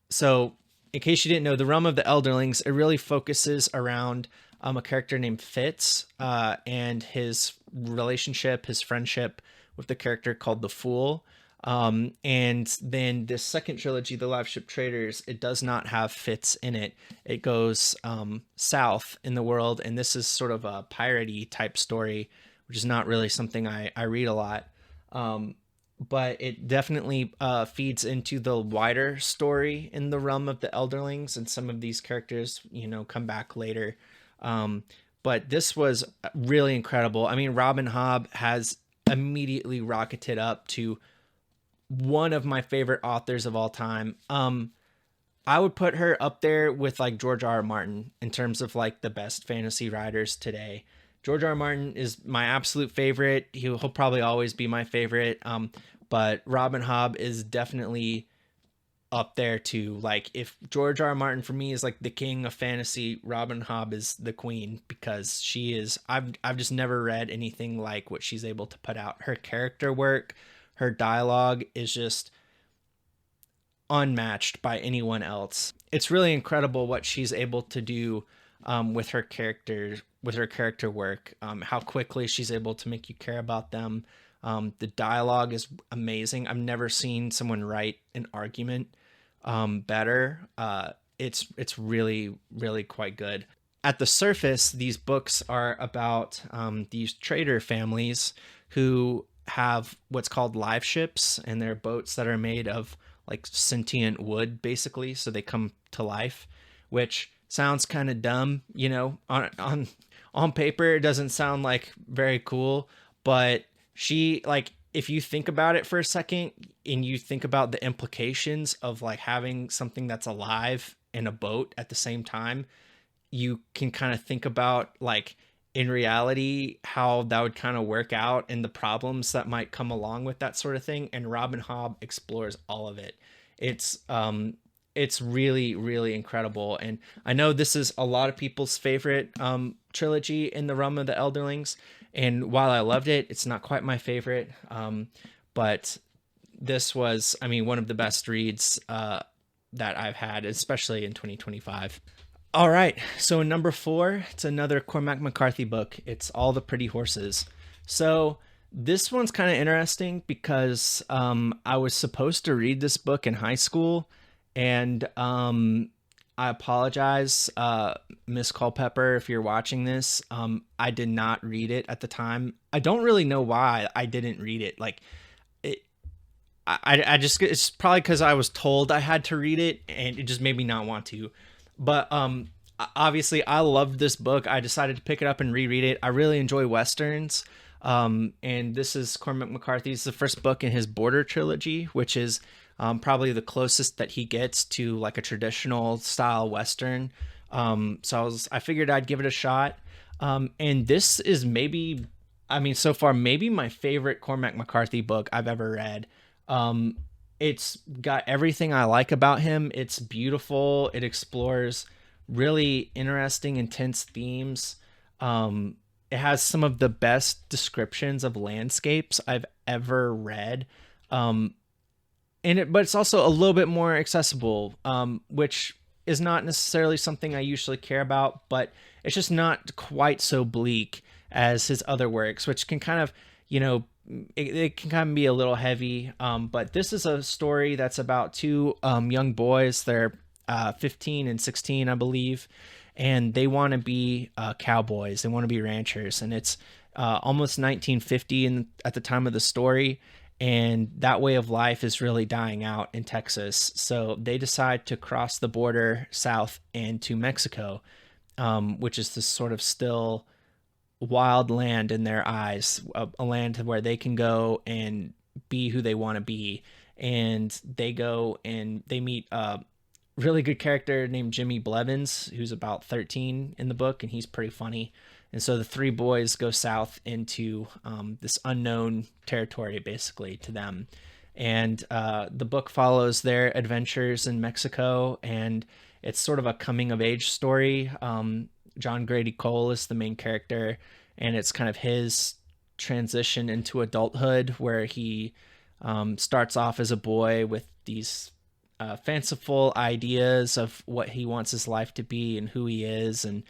So in case you didn't know, the Realm of the Elderlings, it really focuses around a character named Fitz and his relationship, his friendship with the character called the Fool. And then this second trilogy, the Live Ship Traders, it does not have Fitz in it. It goes south in the world, and this is sort of a piratey type story, which is not really something I read a lot. But it definitely feeds into the wider story in the Realm of the Elderlings, and some of these characters, you know, come back later. But this was really incredible. I mean, Robin Hobb has immediately rocketed up to one of my favorite authors of all time. I would put her up there with like George R.R. Martin in terms of like the best fantasy writers today. George R.R. Martin is my absolute favorite. He'll probably always be my favorite. But Robin Hobb is definitely up there too. Like if George R.R. Martin for me is like the king of fantasy, Robin Hobb is the queen, because she is, I've just never read anything like what she's able to put out. Her character work, her dialogue is just unmatched by anyone else. It's really incredible what she's able to do with her character work, how quickly she's able to make you care about them. The dialogue is amazing. I've never seen someone write an argument better. It's really, really quite good. At the surface, these books are about these trader families who have what's called live ships, and they're boats that are made of like sentient wood, basically, so they come to life, which sounds kind of dumb, you know, on paper. It doesn't sound like very cool, but she, like, if you think about it for a second and you think about the implications of like having something that's alive in a boat at the same time, you can kind of think about like in reality how that would kind of work out and the problems that might come along with that sort of thing. And Robin Hobb explores all of it. It's really, really incredible. And I know this is a lot of people's favorite trilogy in the Realm of the Elderlings. And while I loved it, it's not quite my favorite. But this was, I mean, one of the best reads that I've had, especially in 2025. All right, so number 4, it's another Cormac McCarthy book. It's All the Pretty Horses. So this one's kind of interesting because I was supposed to read this book in high school, and I apologize, Miss Culpepper, if you're watching this. I did not read it at the time. I don't really know why I didn't read it. Like, it, I just, it's probably because I was told I had to read it, and it just made me not want to. But obviously, I loved this book. I decided to pick it up and reread it. I really enjoy westerns. And this is Cormac McCarthy's the first book in his Border trilogy, which is probably the closest that he gets to like a traditional style western. So I figured I'd give it a shot. And this is maybe, I mean, so far maybe my favorite Cormac McCarthy book I've ever read. It's got everything I like about him. It's beautiful. It explores really interesting, intense themes. It has some of the best descriptions of landscapes I've ever read. But it's also a little bit more accessible, which is not necessarily something I usually care about, but it's just not quite so bleak as his other works, which can kind of, it can kind of be a little heavy. But this is a story that's about two young boys. They're 15 and 16, I believe, and they want to be cowboys. They want to be ranchers, and it's almost 1950 at the time of the story, and that way of life is really dying out in Texas. So they decide to cross the border south into Mexico, which is this sort of still wild land in their eyes, a land where they can go and be who they want to be. And they go and they meet a really good character named Jimmy Blevins, who's about 13 in the book, and he's pretty funny. And so the three boys go south into this unknown territory, basically, to them. And the book follows their adventures in Mexico, and it's sort of a coming-of-age story. John Grady Cole is the main character, and it's kind of his transition into adulthood, where he starts off as a boy with these fanciful ideas of what he wants his life to be and who he is, and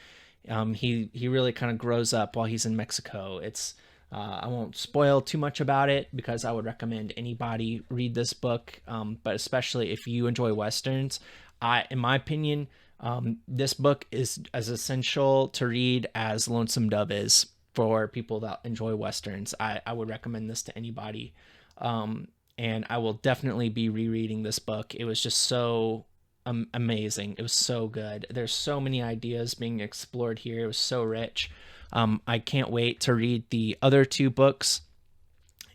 he really kind of grows up while he's in Mexico. It's I won't spoil too much about it because I would recommend anybody read this book, but especially if you enjoy westerns. In my opinion, this book is as essential to read as Lonesome Dove is for people that enjoy westerns. I would recommend this to anybody, and I will definitely be rereading this book. It was just so amazing. It was so good. There's so many ideas being explored here. It was so rich. I can't wait to read the other two books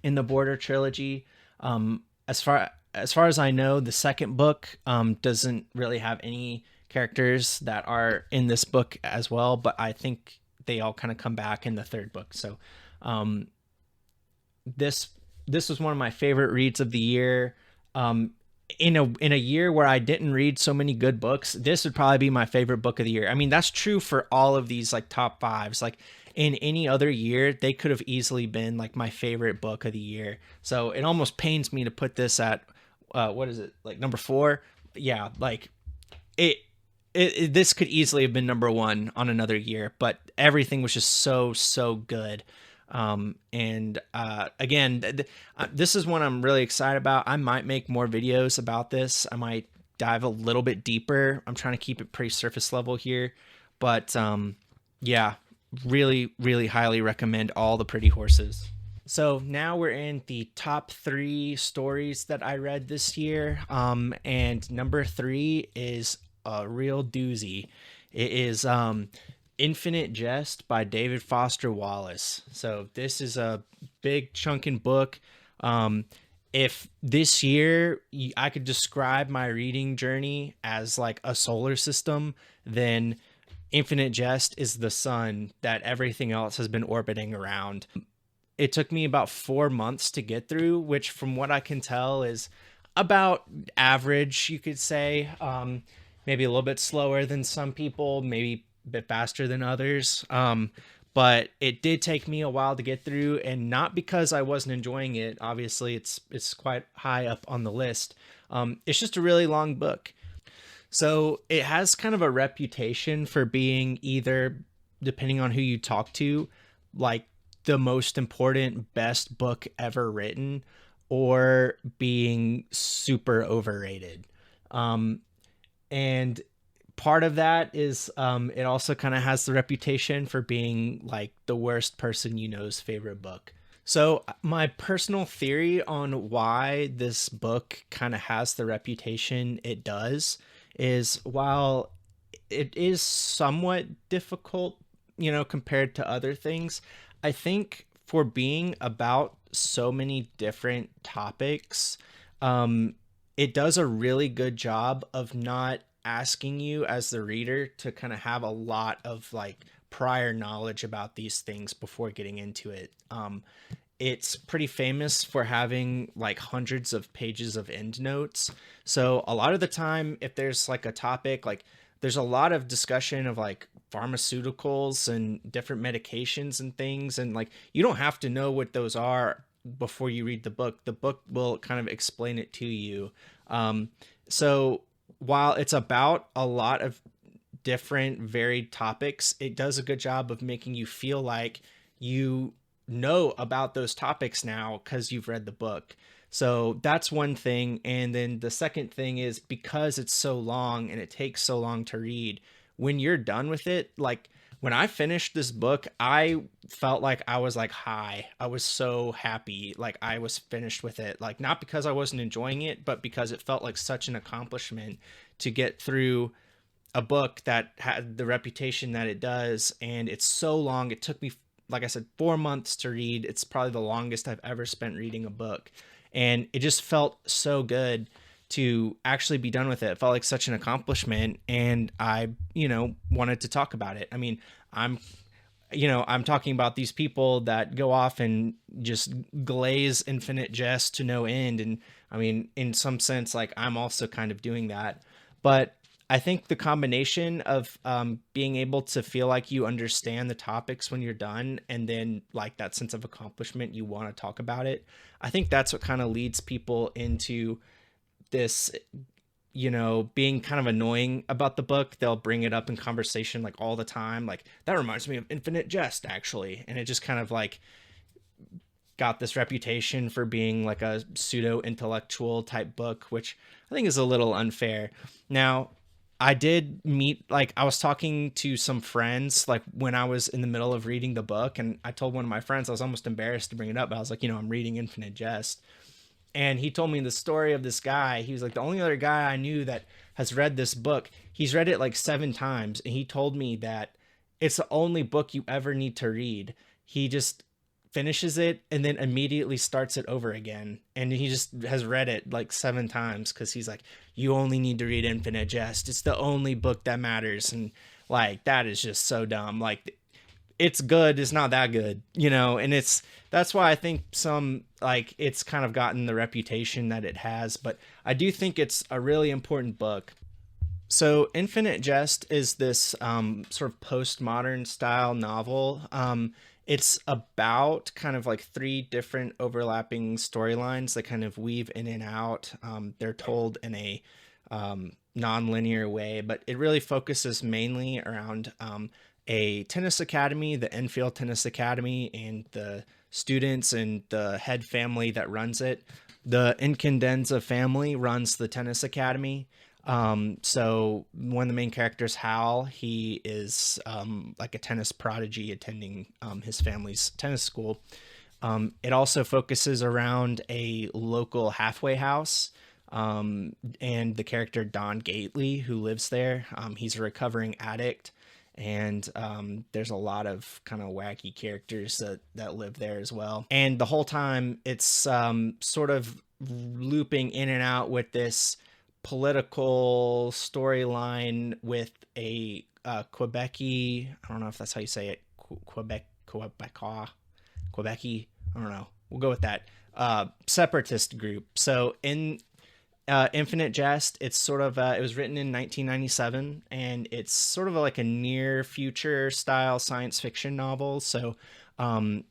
in the Border trilogy. As far as I know, the second book doesn't really have any characters that are in this book as well, but I think they all kind of come back in the third book. So this was one of my favorite reads of the year. In a year where I didn't read so many good books, this would probably be my favorite book of the year. I mean, that's true for all of these like top fives. Like in any other year, they could have easily been like my favorite book of the year. So it almost pains me to put this at what is it, like number 4? Yeah, like it this could easily have been number 1 on another year, but everything was just so good. Again, this is one I'm really excited about. I might make more videos about this. I might dive a little bit deeper. I'm trying to keep it pretty surface level here, but yeah, really highly recommend All the Pretty Horses. So now we're in the top 3 stories that I read this year. And number 3 is a real doozy. It is Infinite Jest by David Foster Wallace. So this is a big chunking book. If this year I could describe my reading journey as like a solar system, then Infinite Jest is the sun that everything else has been orbiting around. It took me about 4 months to get through, which from what I can tell is about average, you could say. Maybe a little bit slower than some people, maybe bit faster than others, but it did take me a while to get through, and not because I wasn't enjoying it. Obviously it's quite high up on the list. It's just a really long book. So it has kind of a reputation for being either, depending on who you talk to, like the most important, best book ever written, or being super overrated. Um, and part of that is it also kind of has the reputation for being like the worst person you know's favorite book. So my personal theory on why this book kind of has the reputation it does is, while it is somewhat difficult, compared to other things, I think for being about so many different topics, um, it does a really good job of not asking you as the reader to kind of have a lot of like prior knowledge about these things before getting into it. It's pretty famous for having like hundreds of pages of end notes. So a lot of the time, if there's like a topic, like there's a lot of discussion of like pharmaceuticals and different medications and things. And like, you don't have to know what those are before you read the book. The book will kind of explain it to you. So while it's about a lot of different varied topics, it does a good job of making you feel like you know about those topics now because you've read the book. So that's one thing. And then the second thing is, because it's so long and it takes so long to read, when you're done with it, like when I finished this book, I felt like I was like high. I was so happy. Like I was finished with it. Like not because I wasn't enjoying it, but because it felt like such an accomplishment to get through a book that had the reputation that it does. And it's so long. It took me, like I said, 4 months to read. It's probably the longest I've ever spent reading a book. And it just felt so good to actually be done with it. It felt like such an accomplishment. And I, wanted to talk about it. I mean, I'm talking about these people that go off and just glaze Infinite Jest to no end. And I mean, in some sense, like I'm also kind of doing that. But I think the combination of being able to feel like you understand the topics when you're done, and then like that sense of accomplishment, you want to talk about it. I think that's what kind of leads people into this, being kind of annoying about the book. They'll bring it up in conversation like all the time. Like, that reminds me of Infinite Jest, actually. And it just kind of like got this reputation for being like a pseudo intellectual type book, which I think is a little unfair. Now, I did meet, like, I was talking to some friends, like, when I was in the middle of reading the book, and I told one of my friends, I was almost embarrassed to bring it up, but I was like, I'm reading Infinite Jest. And he told me the story of this guy. He was like, the only other guy I knew that has read this book, he's read it like 7 times. And he told me that it's the only book you ever need to read. He just finishes it and then immediately starts it over again. And he just has read it like 7 times because he's like, you only need to read Infinite Jest. It's the only book that matters. And like, that is just so dumb. Like, it's good, it's not that good, and that's why I think it's kind of gotten the reputation that it has. But I do think it's a really important book. So Infinite Jest is this sort of postmodern style novel. It's about kind of like 3 different overlapping storylines that kind of weave in and out. They're told in a non-linear way, but it really focuses mainly around a tennis academy, the Enfield Tennis Academy, and the students and the head family that runs it. The Incandenza family runs the tennis academy. So one of the main characters, Hal, he is like a tennis prodigy attending his family's tennis school. It also focuses around a local halfway house, and the character Don Gately, who lives there. He's a recovering addict. And there's a lot of kind of wacky characters that live there as well. And the whole time it's sort of looping in and out with this political storyline with a Quebecy, I don't know if that's how you say it, Quebecois, Quebecy, I don't know. We'll go with that. Separatist group. So in Infinite Jest, it's sort of it was written in 1997, and it's sort of like a near future style science fiction novel. So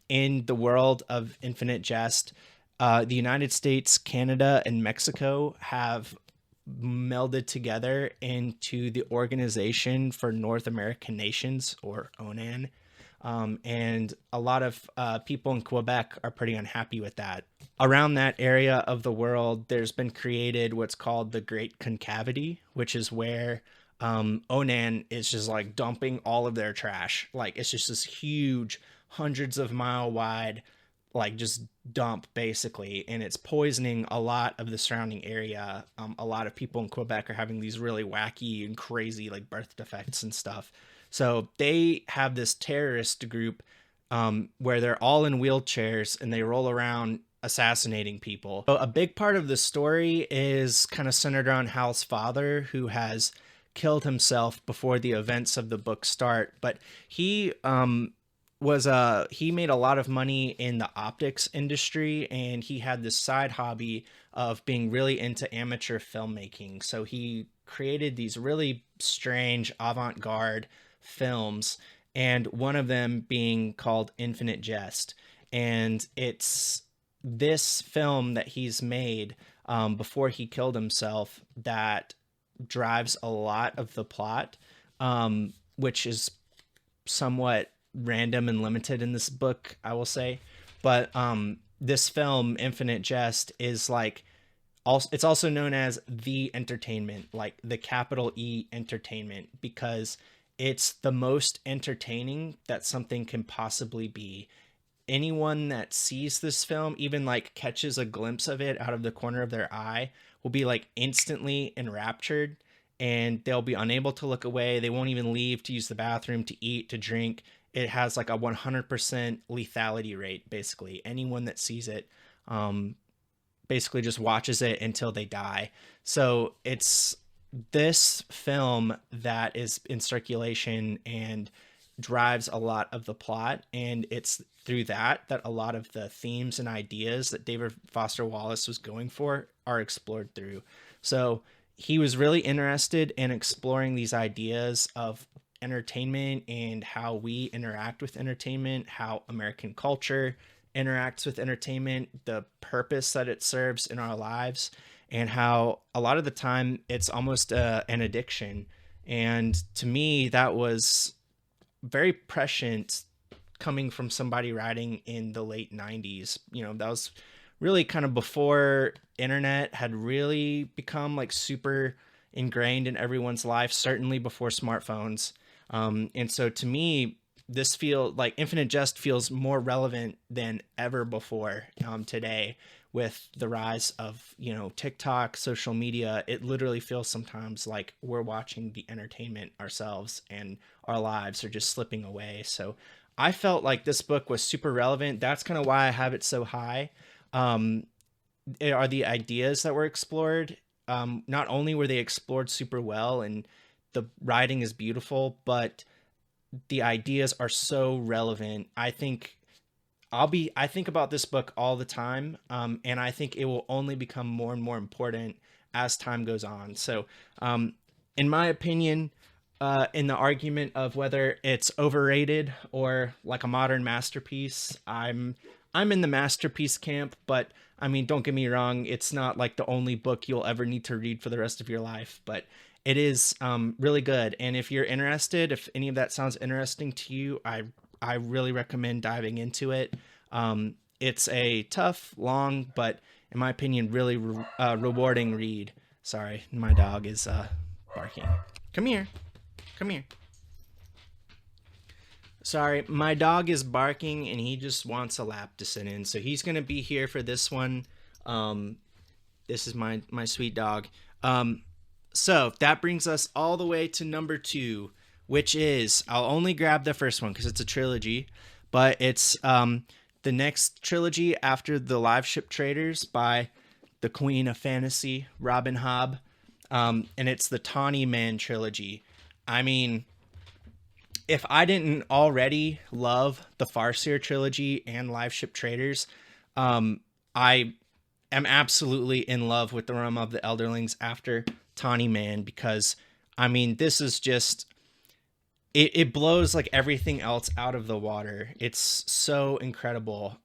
in the world of Infinite Jest, the United States, Canada, and Mexico have melded together into the Organization for North American Nations, or ONAN. And a lot of people in Quebec are pretty unhappy with that. Around that area of the world, there's been created what's called the Great Concavity, which is where ONAN is just like dumping all of their trash. Like it's just this huge, hundreds of mile wide, like just dump basically, and it's poisoning a lot of the surrounding area. A lot of people in Quebec are having these really wacky and crazy like birth defects and stuff. So they have this terrorist group where they're all in wheelchairs and they roll around assassinating people. So a big part of the story is kind of centered around Hal's father, who has killed himself before the events of the book start. But he he made a lot of money in the optics industry, and he had this side hobby of being really into amateur filmmaking. So he created these really strange avant-garde films, and one of them being called Infinite Jest. And it's this film that he's made before he killed himself that drives a lot of the plot, which is somewhat random and limited in this book, I will say. But this film, Infinite Jest, is like, it's also known as the entertainment, like the capital E entertainment, because it's the most entertaining that something can possibly be. Anyone that sees this film, even like catches a glimpse of it out of the corner of their eye, will be like instantly enraptured, and they'll be unable to look away. They won't even leave to use the bathroom, to eat, to drink. It has like a 100% lethality rate, basically. Anyone that sees it basically just watches it until they die. So it's this film that is in circulation and drives a lot of the plot, and it's through that a lot of the themes and ideas that David Foster Wallace was going for are explored through. So he was really interested in exploring these ideas of entertainment and how we interact with entertainment, how American culture interacts with entertainment, the purpose that it serves in our lives, and how a lot of the time it's almost an addiction. And to me, that was very prescient coming from somebody writing in the late 90s. You know, that was really kind of before internet had really become like super ingrained in everyone's life, certainly before smartphones. And so to me, this feel like Infinite Jest feels more relevant than ever before today, with the rise of, you know, TikTok, social media. It literally feels sometimes like we're watching the entertainment ourselves and our lives are just slipping away. So I felt like this book was super relevant. That's kind of why I have it so high. It are the ideas that were explored. Not only were they explored super well and the writing is beautiful, but the ideas are so relevant. I think about this book all the time. And I think it will only become more and more important as time goes on. So, in my opinion, in the argument of whether it's overrated or like a modern masterpiece, I'm in the masterpiece camp. But I mean, don't get me wrong, it's not like the only book you'll ever need to read for the rest of your life, but it is really good. And if you're interested, if any of that sounds interesting to you, I really recommend diving into it. It's a tough, long, but in my opinion, really rewarding read. Sorry, my dog is barking. Come here. Come here. Sorry, my dog is barking and he just wants a lap to sit in. So he's going to be here for this one. This is my sweet dog. So that brings us all the way to number 2, which is, I'll only grab the first one because it's a trilogy, but it's the next trilogy after The Live Ship Traders by the Queen of Fantasy, Robin Hobb. And it's the Tawny Man trilogy. I mean, if I didn't already love the Farseer trilogy and Live Ship Traders, I am absolutely in love with the Realm of the Elderlings after Tawny Man, because I mean, this is just, it blows like everything else out of the water. It's so incredible.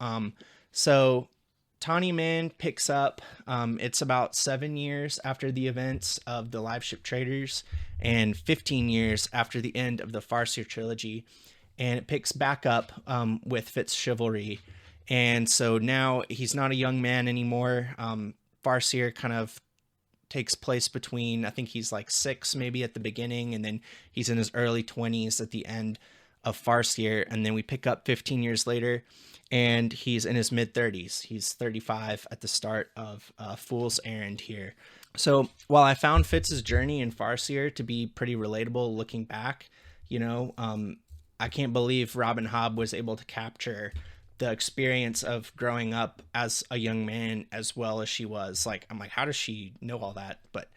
So Tawny Man picks up. It's about 7 years after the events of the Live Ship Traders and 15 years after the end of the Farseer trilogy. And it picks back up with Fitz' chivalry. And so now he's not a young man anymore. Farseer kind of takes place between, I think he's like 6 maybe at the beginning, and then he's in his early 20s at the end of Farseer. And then we pick up 15 years later, and he's in his mid 30s. He's 35 at the start of Fool's Errand here. So while I found Fitz's journey in Farseer to be pretty relatable looking back, I can't believe Robin Hobb was able to capture the experience of growing up as a young man as well as she was. Like, I'm like, how does she know all that? But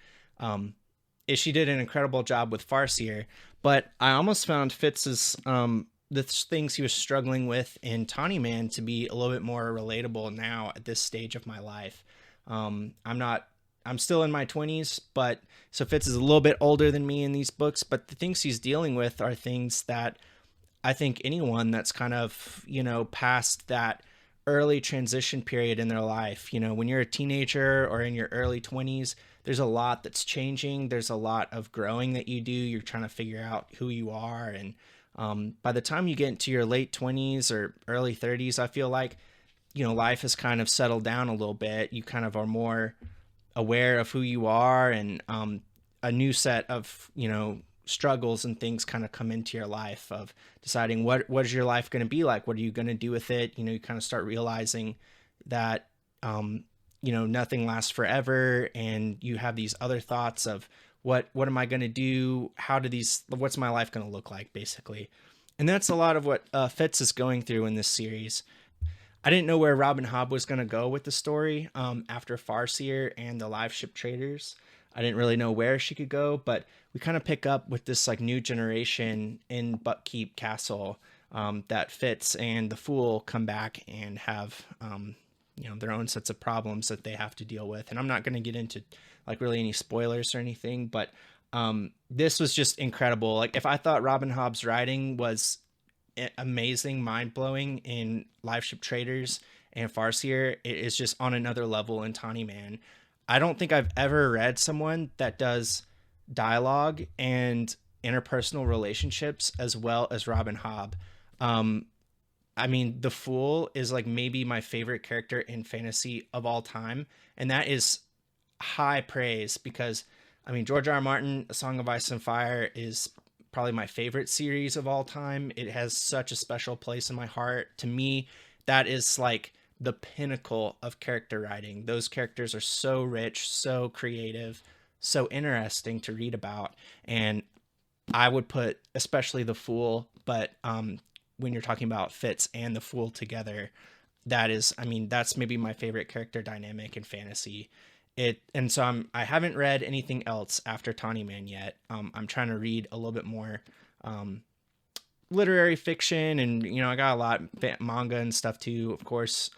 she did an incredible job with Farseer. But I almost found Fitz's the things he was struggling with in Tawny Man to be a little bit more relatable now at this stage of my life. I'm still in my 20s, but so Fitz is a little bit older than me in these books, but the things he's dealing with are things that I think anyone that's kind of, past that early transition period in their life, when you're a teenager or in your early 20s, there's a lot that's changing. There's a lot of growing that you do. You're trying to figure out who you are. And by the time you get into your late 20s or early 30s, I feel like, life has kind of settled down a little bit. You kind of are more aware of who you are, and a new set of, struggles and things kind of come into your life of deciding what is your life going to be like? What are you going to do with it? You kind of start realizing that, nothing lasts forever. And you have these other thoughts of what am I going to do? What's my life going to look like, basically? And that's a lot of what Fitz is going through in this series. I didn't know where Robin Hobb was going to go with the story after Farseer and the Live Ship Traders. I didn't really know where she could go, but we kind of pick up with this like new generation in Buckkeep Castle that Fitz and the Fool come back and have their own sets of problems that they have to deal with. And I'm not going to get into like really any spoilers or anything, but this was just incredible. Like, if I thought Robin Hobb's writing was amazing, mind-blowing in Live Ship Traders and Farseer, it is just on another level in Tawny Man. I don't think I've ever read someone that does dialogue and interpersonal relationships as well as Robin Hobb. The Fool is like maybe my favorite character in fantasy of all time. And that is high praise because, George R.R. Martin, A Song of Ice and Fire is probably my favorite series of all time. It has such a special place in my heart. To me, that is like the pinnacle of character writing. Those characters are so rich, so creative, so interesting to read about. And I would put especially the Fool, but when you're talking about Fitz and the Fool together, that's maybe my favorite character dynamic in fantasy. I haven't read anything else after Tawny Man yet. I'm trying to read a little bit more literary fiction, and I got a lot manga and stuff too, of course,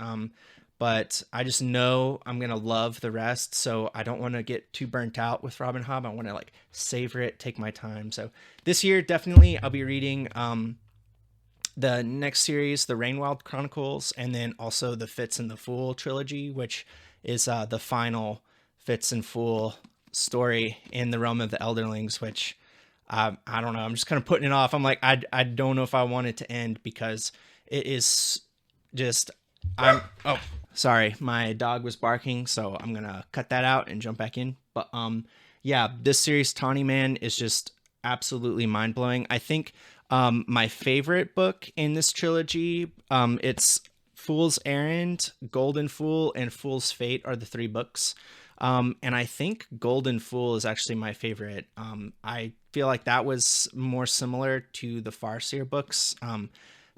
but I just know I'm gonna love the rest, so I don't want to get too burnt out with Robin Hobb. I want to like savor it, take my time. So this year definitely I'll be reading the next series, the Rainwild Chronicles, and then also the Fitz and the Fool trilogy, which is the final Fitz and Fool story in the Realm of the Elderlings, which I don't know. I'm just kind of putting it off. I'm like, I don't know if I want it to end because it is just, sorry. My dog was barking, so I'm going to cut that out and jump back in. But, this series Tawny Man is just absolutely mind blowing. I think, my favorite book in this trilogy, it's Fool's Errand, Golden Fool, and Fool's Fate are the 3 books. And I think Golden Fool is actually my favorite. I feel like that was more similar to the Farseer books.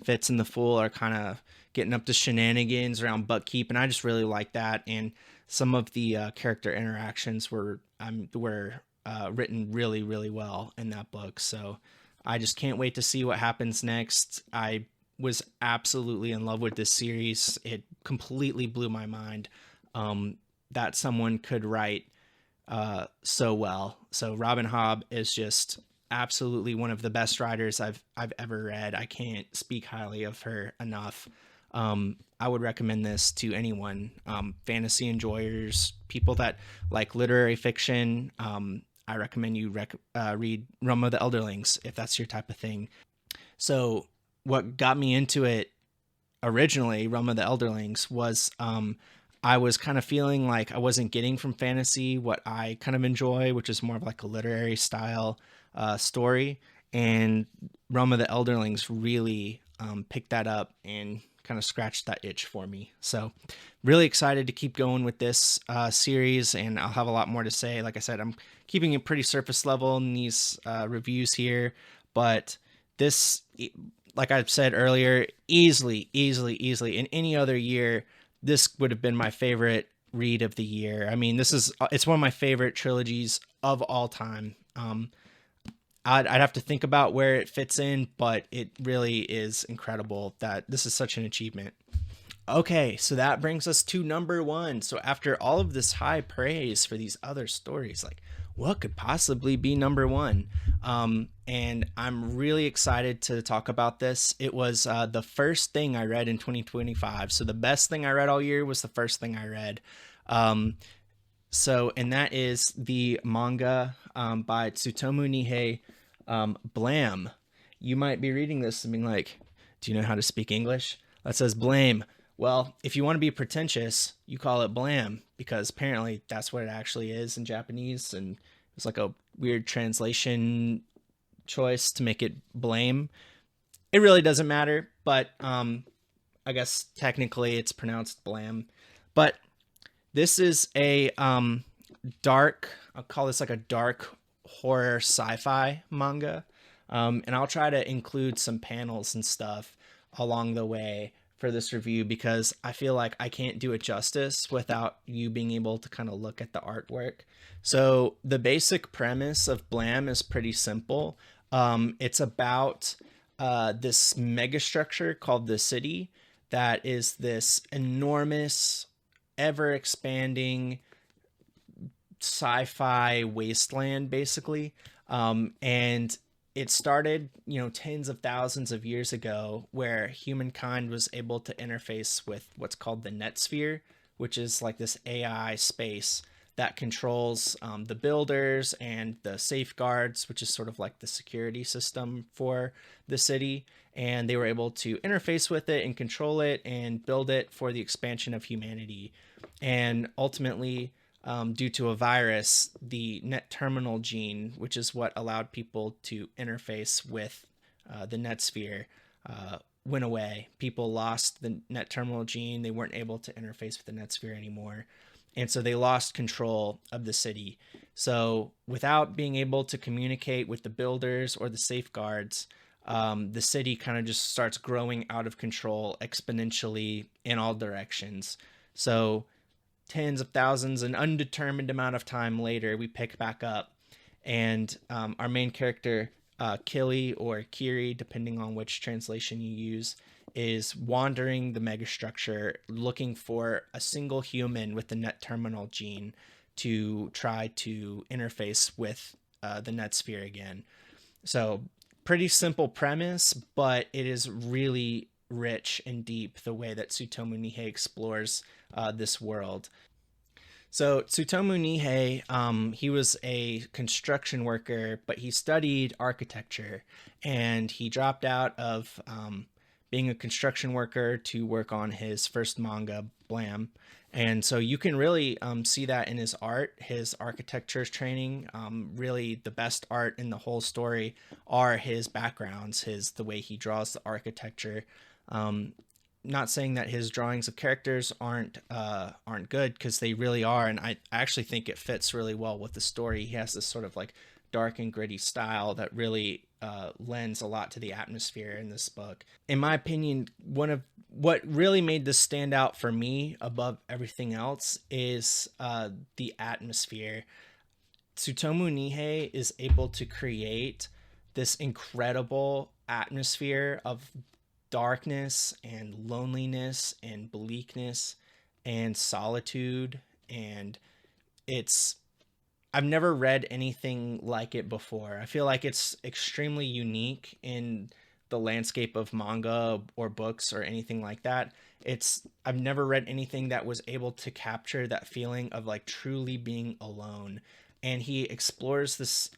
Fitz and the Fool are kind of getting up to shenanigans around Buckkeep, and I just really like that. And some of the character interactions were written really, really well in that book. So I just can't wait to see what happens next. I was absolutely in love with this series. It completely blew my mind that someone could write so well. So Robin Hobb is just absolutely one of the best writers I've ever read. I can't speak highly of her enough. I would recommend this to anyone, fantasy enjoyers, people that like literary fiction. I recommend you read Realm of the Elderlings if that's your type of thing. So, what got me into it originally, Realm of the Elderlings, was I was kind of feeling like I wasn't getting from fantasy what I kind of enjoy, which is more of like a literary style story. And Realm of the Elderlings really picked that up and kind of scratched that itch for me. So, really excited to keep going with this series, and I'll have a lot more to say. Like I said, I'm keeping it pretty surface level in these reviews here, but this, like I've said earlier, easily in any other year, this would have been my favorite read of the year. I mean, it's one of my favorite trilogies of all time. I'd have to think about where it fits in, but it really is incredible that this is such an achievement. Okay, so that brings us to number one. So after all of this high praise for these other stories, like what could possibly be number one? And I'm really excited to talk about this. It was the first thing I read in 2025. So the best thing I read all year was the first thing I read. And that is the manga by Tsutomu Nihei, Blam. You might be reading this and being like, do you know how to speak English? That says blame. Well, if you want to be pretentious, you call it blam, because apparently that's what it actually is in Japanese, and it's like a weird translation choice to make it blame. It really doesn't matter, but I guess technically it's pronounced blam. But this is a dark, I'll call this like a dark horror sci-fi manga. And I'll try to include some panels and stuff along the way for this review, because I feel like I can't do it justice without you being able to kind of look at the artwork. So the basic premise of Blam is pretty simple. It's about this megastructure called the City that is this enormous, ever expanding sci-fi wasteland, basically. And it started, tens of thousands of years ago, where humankind was able to interface with what's called the Netsphere, which is like this AI space that controls the builders and the safeguards, which is sort of like the security system for the city. And they were able to interface with it and control it and build it for the expansion of humanity. And ultimately, due to a virus, the net terminal gene, which is what allowed people to interface with the Netsphere, went away. People lost the net terminal gene. They weren't able to interface with the Netsphere anymore. And so they lost control of the city. So without being able to communicate with the builders or the safeguards, the city kind of just starts growing out of control exponentially in all directions. So tens of thousands, an undetermined amount of time later, we pick back up, and our main character, Kili or Kiri, depending on which translation you use, is wandering the megastructure looking for a single human with the net terminal gene to try to interface with the Netsphere again. So pretty simple premise, but it is really rich and deep the way that Tsutomu Nihei explores this world. So Tsutomu Nihei, he was a construction worker, but he studied architecture, and he dropped out of being a construction worker to work on his first manga, Blam. And so you can really see that in his art, his architecture training. Really, the best art in the whole story are his backgrounds, the way he draws the architecture. Not saying that his drawings of characters aren't good, because they really are, and I actually think it fits really well with the story. He has this sort of like dark and gritty style that really lends a lot to the atmosphere in this book. In my opinion, one of what really made this stand out for me above everything else is the atmosphere. Tsutomu Nihei is able to create this incredible atmosphere of darkness and loneliness and bleakness and solitude, and I've never read anything like it before. I feel like it's extremely unique in the landscape of manga or books or anything like that. I've never read anything that was able to capture that feeling of like truly being alone. And he explores this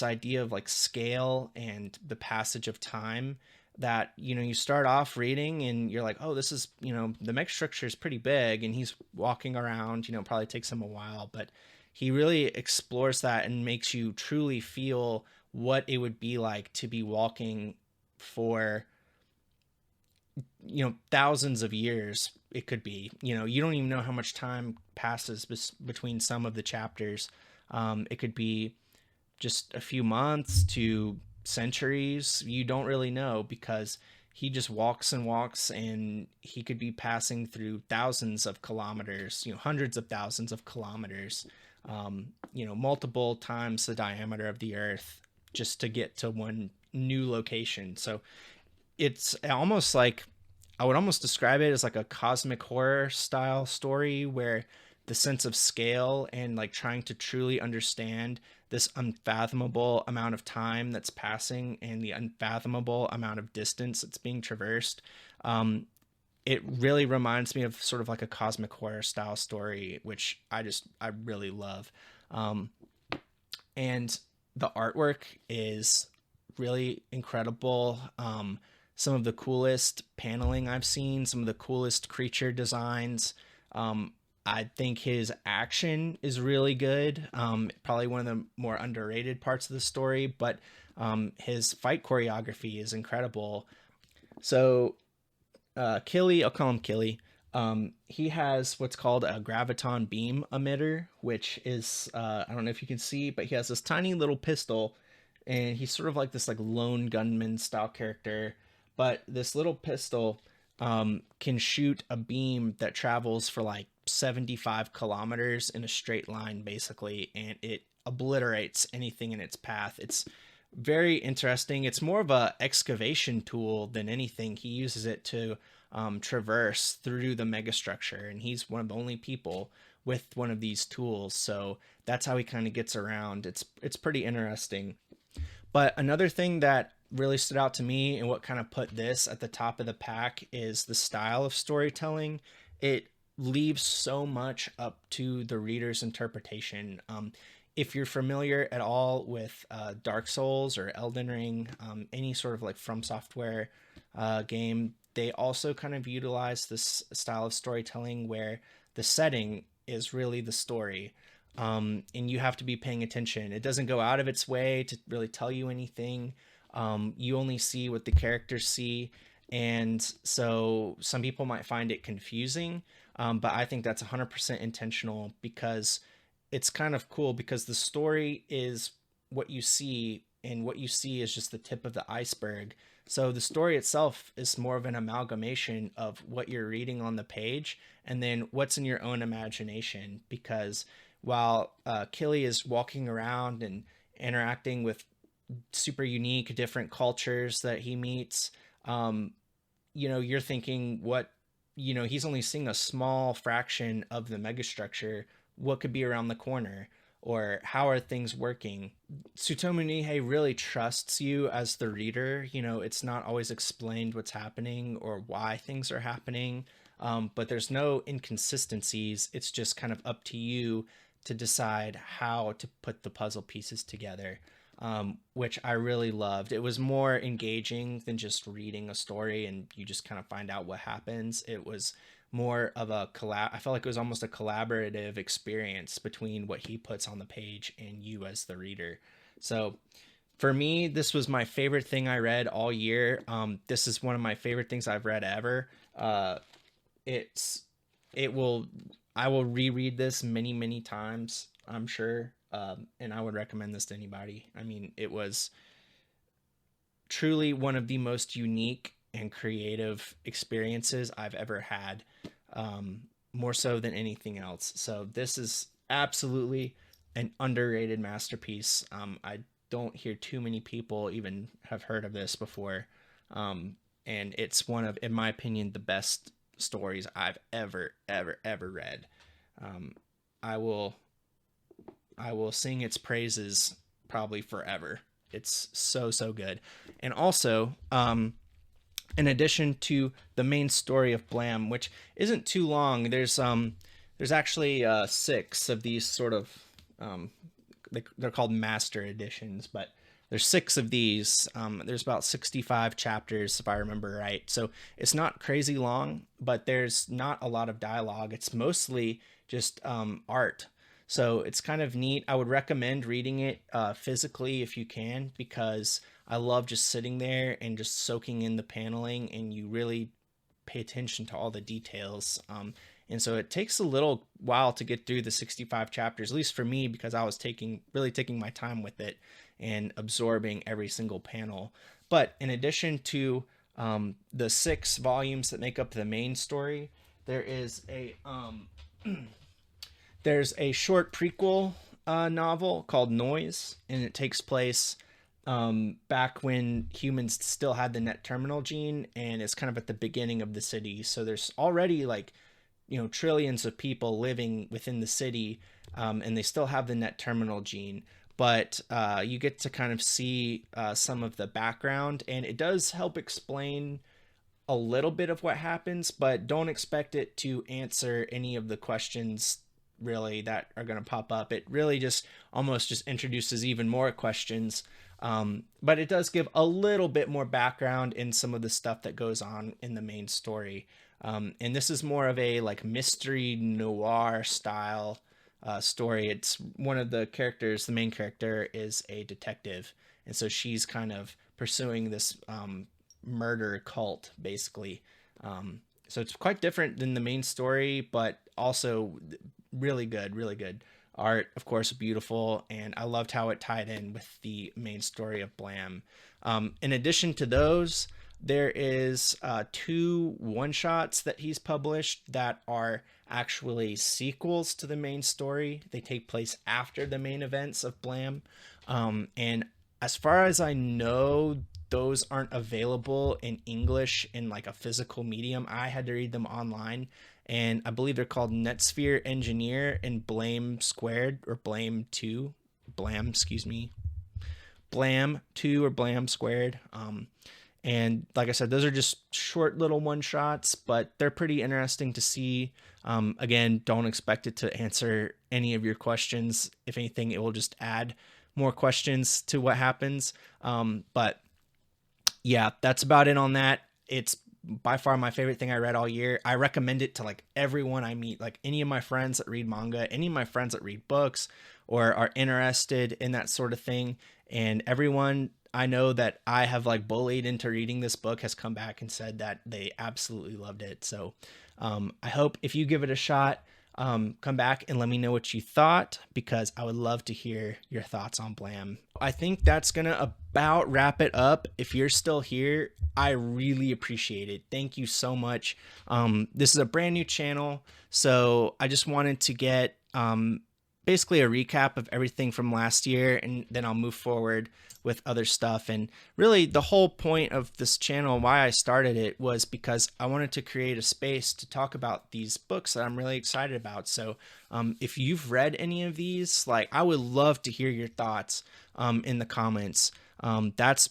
idea of like scale and the passage of time, that you start off reading and you're like, oh, this is, the mech structure is pretty big and he's walking around, probably takes him a while, but he really explores that and makes you truly feel what it would be like to be walking for thousands of years. It could be, you don't even know how much time passes between some of the chapters. It could be just a few months to centuries. You don't really know, because he just walks and walks, and he could be passing through thousands of kilometers, hundreds of thousands of kilometers, multiple times the diameter of the earth, just to get to one new location. So it's almost like, I would almost describe it as like a cosmic horror style story, where the sense of scale and like trying to truly understand this unfathomable amount of time that's passing and the unfathomable amount of distance that's being traversed. It really reminds me of sort of like a cosmic horror style story, which I really love. And the artwork is really incredible. Some of the coolest paneling I've seen, some of the coolest creature designs. I think his action is really good. Probably one of the more underrated parts of the story, but his fight choreography is incredible. So Killy, I'll call him Killy. He has what's called a graviton beam emitter, which is, I don't know if you can see, but he has this tiny little pistol, and he's sort of like this like lone gunman style character. But this little pistol can shoot a beam that travels for like 75 kilometers in a straight line, basically, and it obliterates anything in its path. It's very interesting. It's more of a excavation tool than anything. He uses it to traverse through the megastructure, and he's one of the only people with one of these tools. So that's how he kind of gets around. It's pretty interesting. But another thing that really stood out to me and what kind of put this at the top of the pack is the style of storytelling. It leaves so much up to the reader's interpretation. If you're familiar at all with Dark Souls or Elden Ring, any sort of like From Software game, they also kind of utilize this style of storytelling where the setting is really the story. And you have to be paying attention. It doesn't go out of its way to really tell you anything. You only see what the characters see. And so some people might find it confusing, but I think that's 100% intentional, because it's kind of cool, because the story is what you see, and what you see is just the tip of the iceberg. So the story itself is more of an amalgamation of what you're reading on the page and then what's in your own imagination. Because while Killy is walking around and interacting with super unique different cultures that he meets, you're thinking, he's only seeing a small fraction of the megastructure. What could be around the corner, or how are things working? Tsutomu Nihei really trusts you as the reader. It's not always explained what's happening or why things are happening, but there's no inconsistencies. It's just kind of up to you to decide how to put the puzzle pieces together, which I really loved. It was more engaging than just reading a story and you just kind of find out what happens. It was more of a I felt like it was almost a collaborative experience between what he puts on the page and you as the reader. So for me, this was my favorite thing I read all year. This is one of my favorite things I've read ever. I will reread this many, many times, I'm sure. And I would recommend this to anybody. I mean, it was truly one of the most unique and creative experiences I've ever had, more so than anything else. So this is absolutely an underrated masterpiece. I don't hear too many people even have heard of this before. And it's one of, in my opinion, the best stories I've ever read. I will sing its praises probably forever. It's so, so good. And also, in addition to the main story of Blam, which isn't too long, there's actually 6 of these sort of they're called master editions, but there's 6 of these. There's about 65 chapters if I remember right, so it's not crazy long, but there's not a lot of dialogue. It's mostly just art, so it's kind of neat. I would recommend reading it physically if you can, because I love just sitting there and just soaking in the paneling, and you really pay attention to all the details. And so it takes a little while to get through the 65 chapters, at least for me, because I was really taking my time with it and absorbing every single panel. But in addition to the 6 volumes that make up the main story, there is there's a short prequel novel called Noise, and it takes place back when humans still had the net terminal gene, and it's kind of at the beginning of the city. So there's already like, trillions of people living within the city, and they still have the net terminal gene. But you get to kind of see some of the background, and it does help explain a little bit of what happens, but don't expect it to answer any of the questions really that are going to pop up. It really just almost just introduces even more questions. But it does give a little bit more background in some of the stuff that goes on in the main story. And this is more of a like mystery noir style story. It's one of the characters, the main character is a detective. And so she's kind of pursuing this murder cult, basically. So it's quite different than the main story, but also really good, really good. Art, of course, beautiful, and I loved how it tied in with the main story of Blam. In addition to those, there is 2 one-shots that he's published that are actually sequels to the main story. They take place after the main events of Blam. And as far as I know, those aren't available in English in like a physical medium. I had to read them online, and I believe they're called Netsphere Engineer and Blame Squared, or Blame 2. Blam, excuse me. Blam 2 or Blam Squared. And like I said, those are just short little one-shots, but they're pretty interesting to see. Again, don't expect it to answer any of your questions. If anything, it will just add more questions to what happens. But yeah, that's about it on that. It's by far my favorite thing I read all year. I recommend it to like everyone I meet, like any of my friends that read manga, any of my friends that read books or are interested in that sort of thing. And everyone I know that I have like bullied into reading this book has come back and said that they absolutely loved it. So I hope if you give it a shot, come back and let me know what you thought, because I would love to hear your thoughts on Blam. I think that's gonna about wrap it up. If you're still here, I really appreciate it. Thank you so much. This is a brand new channel, so I just wanted to get basically a recap of everything from last year, and then I'll move forward with other stuff. And really the whole point of this channel, why I started it, was because I wanted to create a space to talk about these books that I'm really excited about. So if you've read any of these, like, I would love to hear your thoughts in the comments. That's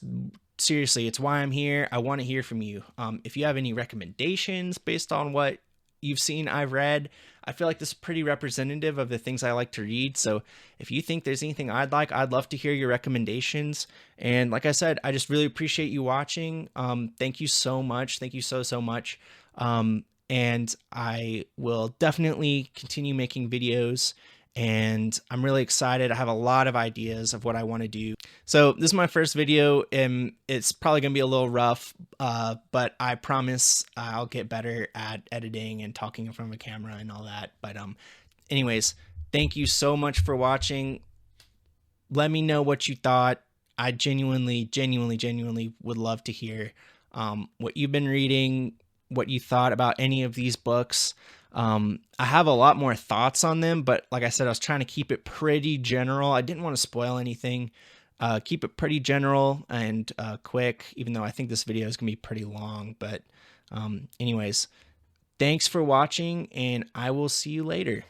seriously, it's why I'm here. I want to hear from you. If you have any recommendations based on what you've seen I've read, I feel like this is pretty representative of the things I like to read. So if you think there's anything I'd love to hear your recommendations. And like I said, I just really appreciate you watching. Thank you so much. Thank you so much. And I will definitely continue making videos, and I'm really excited. I have a lot of ideas of what I want to do. So this is my first video, and it's probably going to be a little rough, but I promise I'll get better at editing and talking in front of a camera and all that. But anyways, thank you so much for watching. Let me know what you thought. I genuinely would love to hear what you've been reading, what you thought about any of these books. I have a lot more thoughts on them, but like I said, I was trying to keep it pretty general. I didn't want to spoil anything. Keep it pretty general and quick, even though I think this video is gonna be pretty long. But anyways, thanks for watching, and I will see you later.